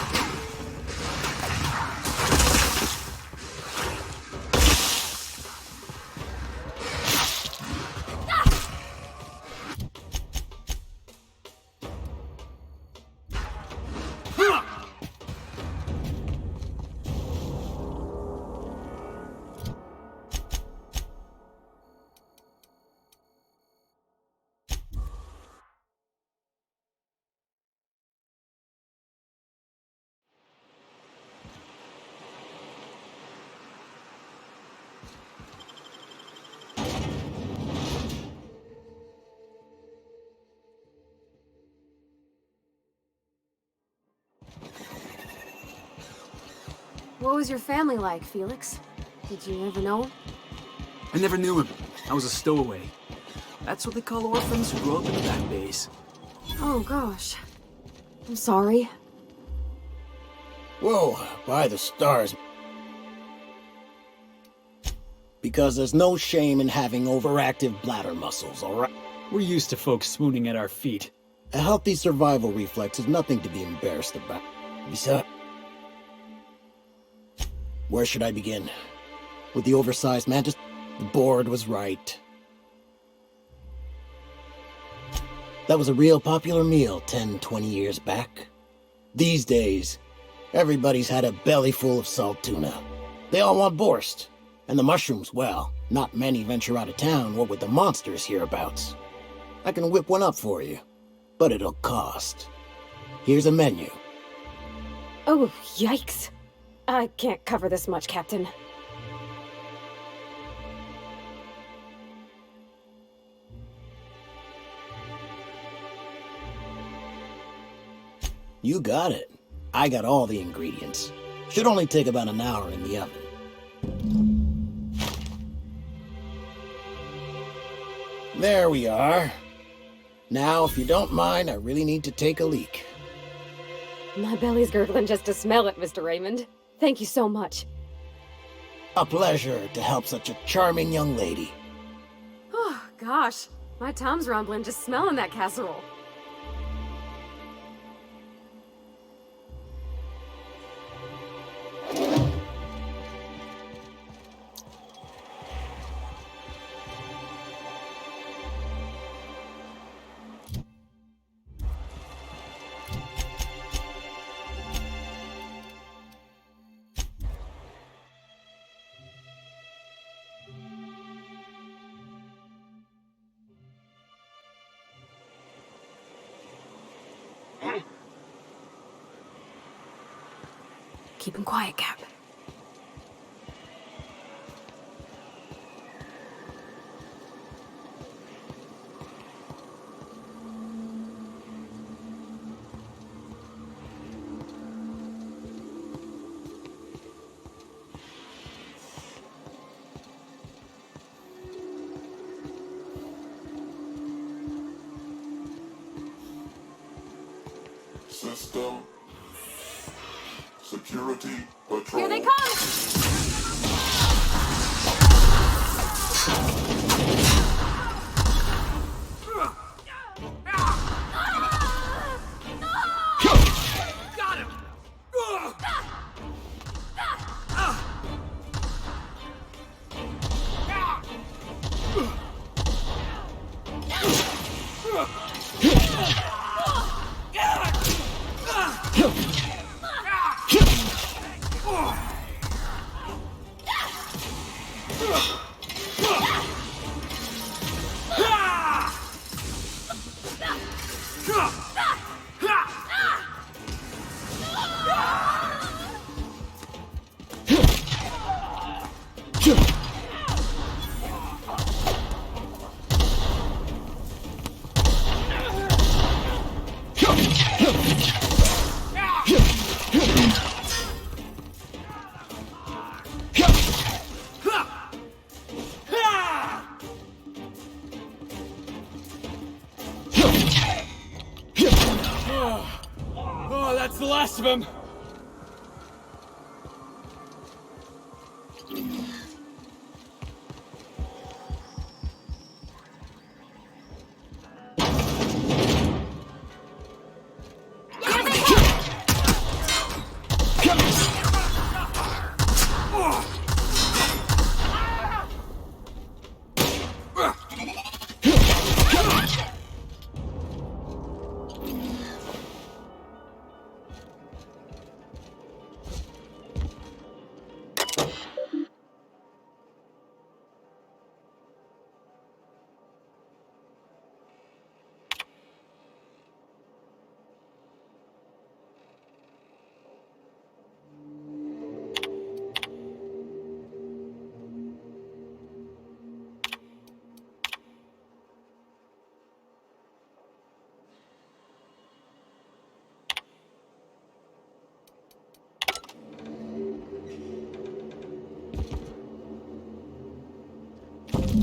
What was your family like, Felix? Did you ever know him? I never knew him. I was a stowaway. That's what they call orphans who grow up in the back bays. Oh, gosh. I'm sorry. Whoa, by the stars. Because there's no shame in having overactive bladder muscles, alright? We're used to folks swooning at our feet. A healthy survival reflex is nothing to be embarrassed about. Besides, where should I begin? With the oversized mantis? The board was right. That was a real popular meal 10, 20 years back. These days, everybody's had a belly full of salt tuna. They all want borscht. And the mushrooms, well, not many venture out of town, what with the monsters hereabouts. I can whip one up for you, but it'll cost. Here's a menu. Oh, yikes. I can't cover this much, Captain. You got it. I got all the ingredients. Should only take about an hour in the oven. There we are. Now, if you don't mind, I really need to take a leak. My belly's gurgling just to smell it, Mr. Raymond. Thank you so much. A pleasure to help such a charming young lady. Oh, gosh. My tum's rumbling just smelling that casserole. Keep him quiet, Cap. System security patrol. Here they come! Got him! Oh, that's the last of him.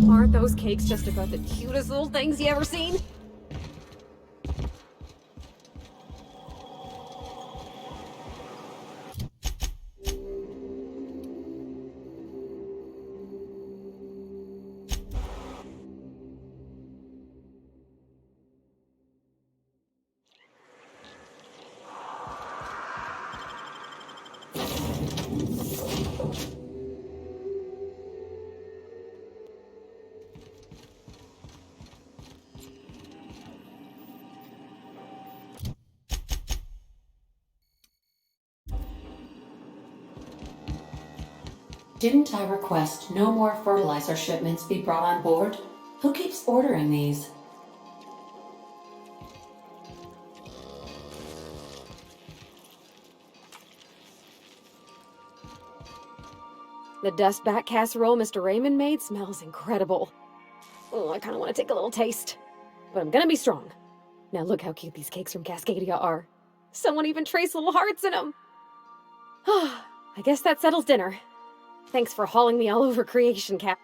Aren't those cakes just about the cutest little things you ever seen? Didn't I request no more fertilizer shipments be brought on board? Who keeps ordering these? The dust back casserole Mr. Raymond made smells incredible. Oh, I kind of want to take a little taste. But I'm gonna be strong. Now look how cute these cakes from Cascadia are. Someone even traced little hearts in them. I guess that settles dinner. Thanks for hauling me all over creation, Cap.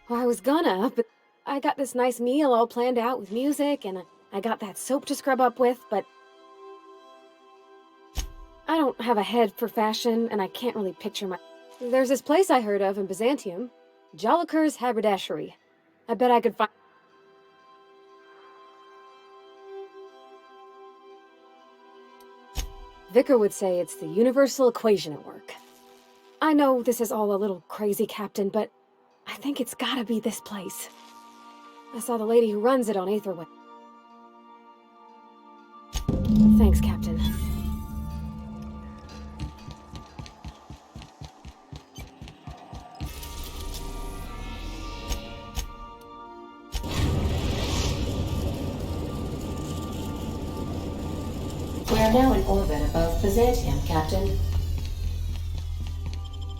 Well, I was gonna, but I got this nice meal all planned out with music, and I got that soap to scrub up with, but I don't have a head for fashion, and I can't really picture my... There's this place I heard of in Byzantium, Joliker's Haberdashery. I bet I could find... Vicar would say it's the universal equation at work. I know this is all a little crazy, Captain, but I think it's gotta be this place. I saw the lady who runs it on Aetherway. Thanks, Captain. We are now in orbit above Byzantium, Captain.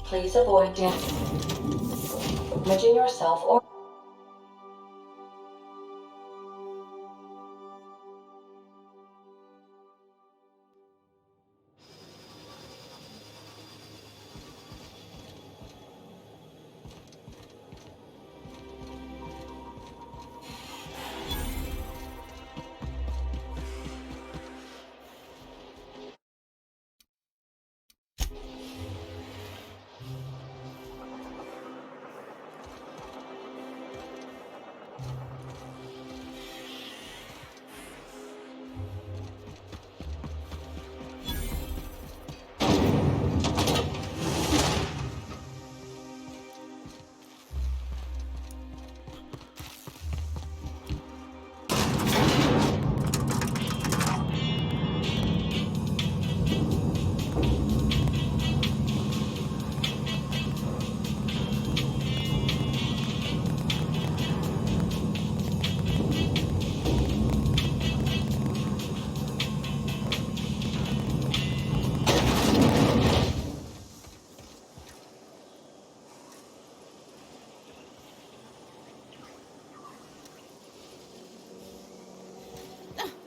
Please avoid damaging yourself or...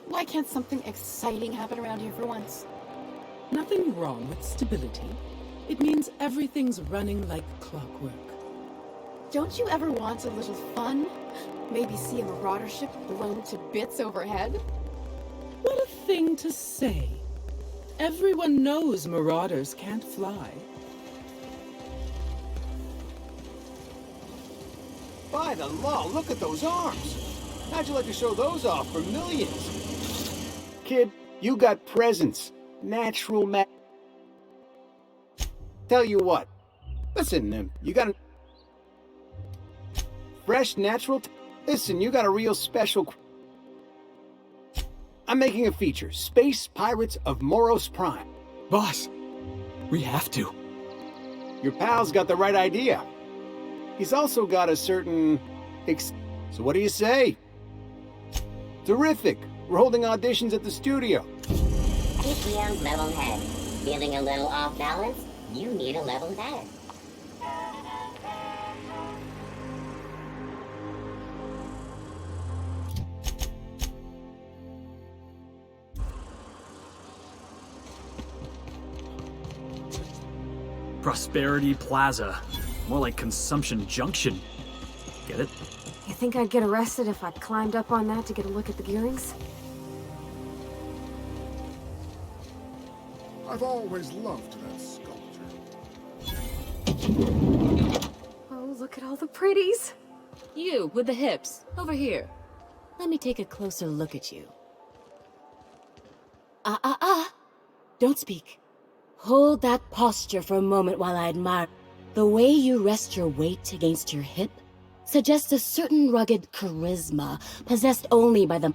Why can't something exciting happen around here for once? Nothing wrong with stability. It means everything's running like clockwork. Don't you ever want a little fun? Maybe see a marauder ship blown to bits overhead? What a thing to say. Everyone knows marauders can't fly. By the law, look at those arms! How'd you like to show those off for millions? Kid, you got presents. Natural Tell you what. Listen, you got a... Fresh, natural... Listen, you got a real special... I'm making a feature. Space Pirates of Moros Prime. Boss, we have to. Your pal's got the right idea. He's also got a certain... So what do you say? Terrific. We're holding auditions at the studio. PCM's level head. Feeling a little off balance? You need a level head. Prosperity Plaza. More like Consumption Junction. Get it? You think I'd get arrested if I climbed up on that to get a look at the gearings? I've always loved that sculpture. Oh, look at all the pretties. You, with the hips. Over here. Let me take a closer look at you. Don't speak. Hold that posture for a moment while I admire. The way you rest your weight against your hip suggests a certain rugged charisma possessed only by the...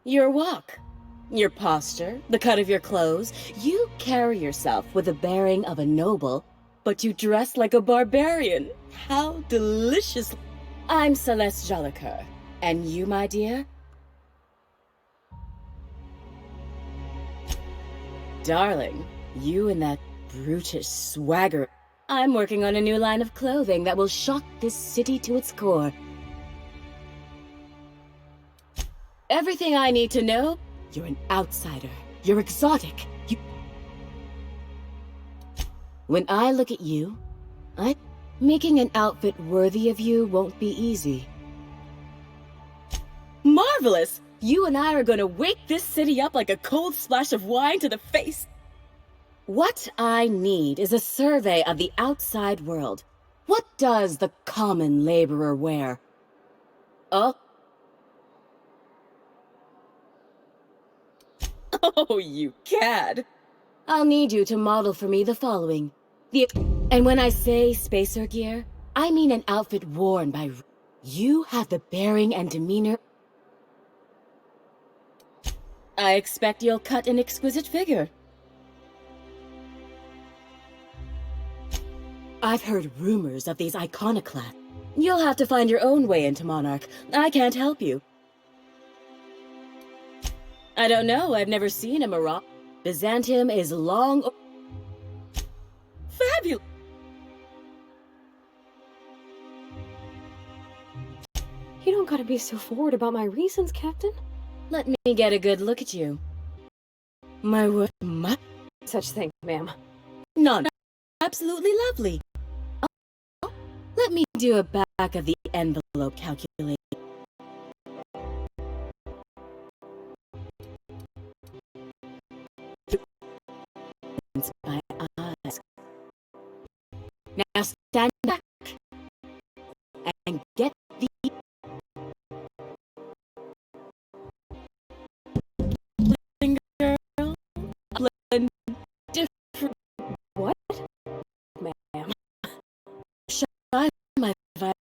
Your walk. Your posture, the cut of your clothes. You carry yourself with the bearing of a noble, but you dress like a barbarian. How delicious. I'm Celeste Jolicoeur. And you, my dear? Darling, you and that brutish swagger. I'm working on a new line of clothing that will shock this city to its core. Everything I need to know, you're an outsider. You're exotic. When I look at you, making an outfit worthy of you won't be easy. Marvelous! You and I are gonna wake this city up like a cold splash of wine to the face. What I need is a survey of the outside world. What does the common laborer wear? Oh. Oh, you cad. I'll need you to model for me the following. And when I say spacer gear, I mean an outfit worn by... You have the bearing and demeanor... I expect you'll cut an exquisite figure. I've heard rumors of these iconoclasts. You'll have to find your own way into Monarch. I can't help you. I don't know, I've never seen a Morocco. Byzantium is long... Fabulous! You don't gotta be so forward about my reasons, Captain. Let me get a good look at you. My word, Such thing, ma'am. None. Absolutely lovely. Oh, let me do a back of the envelope calculation. My eyes. Now stand back and get the girl. Different. What? Ma'am. Shy my violin.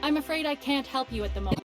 I'm afraid I can't help you at the moment.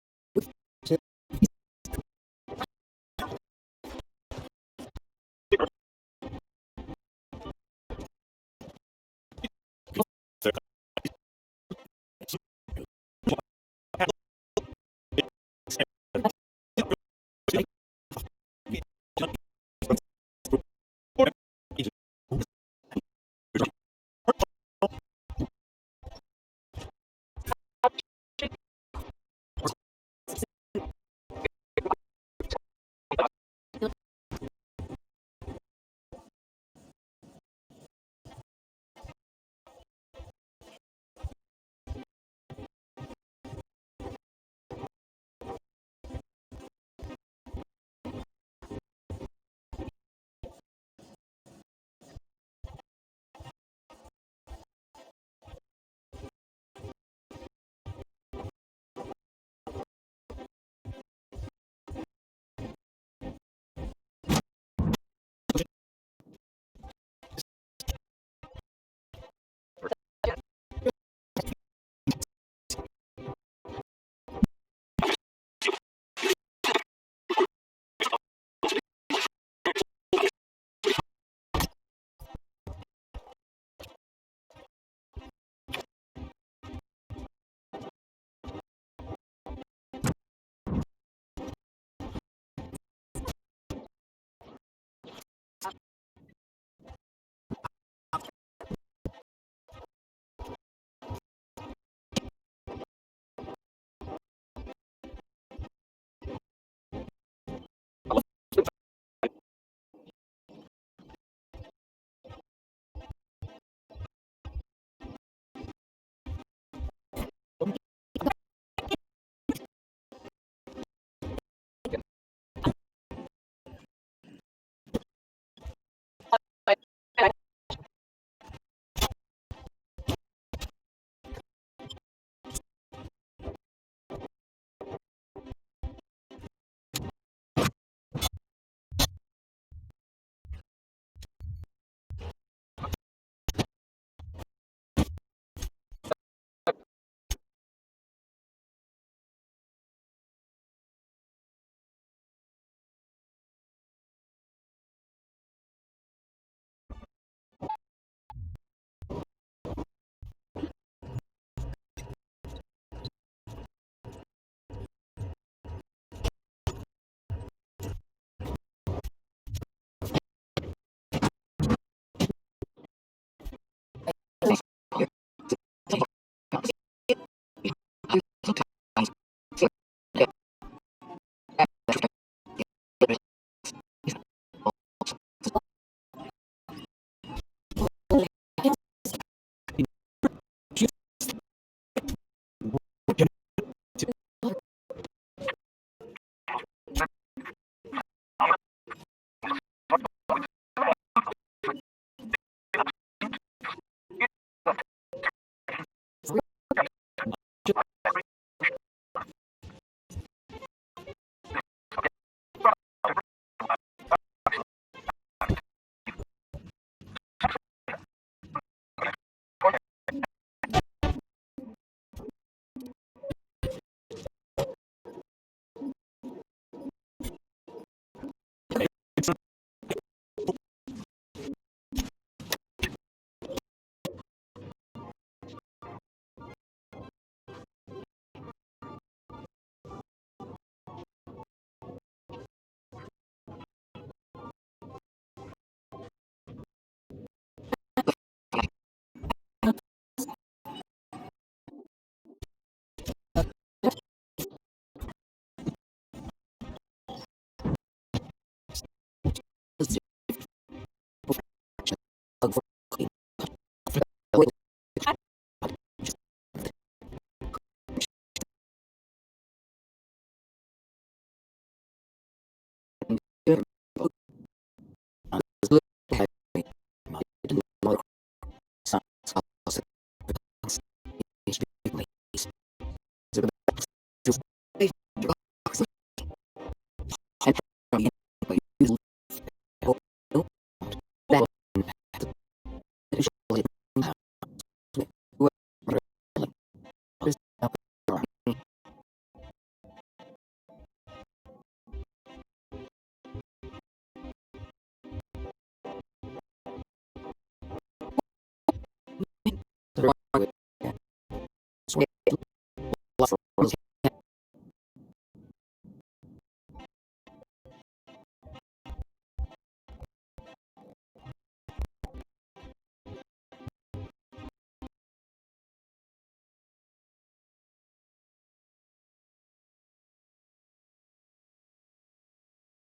was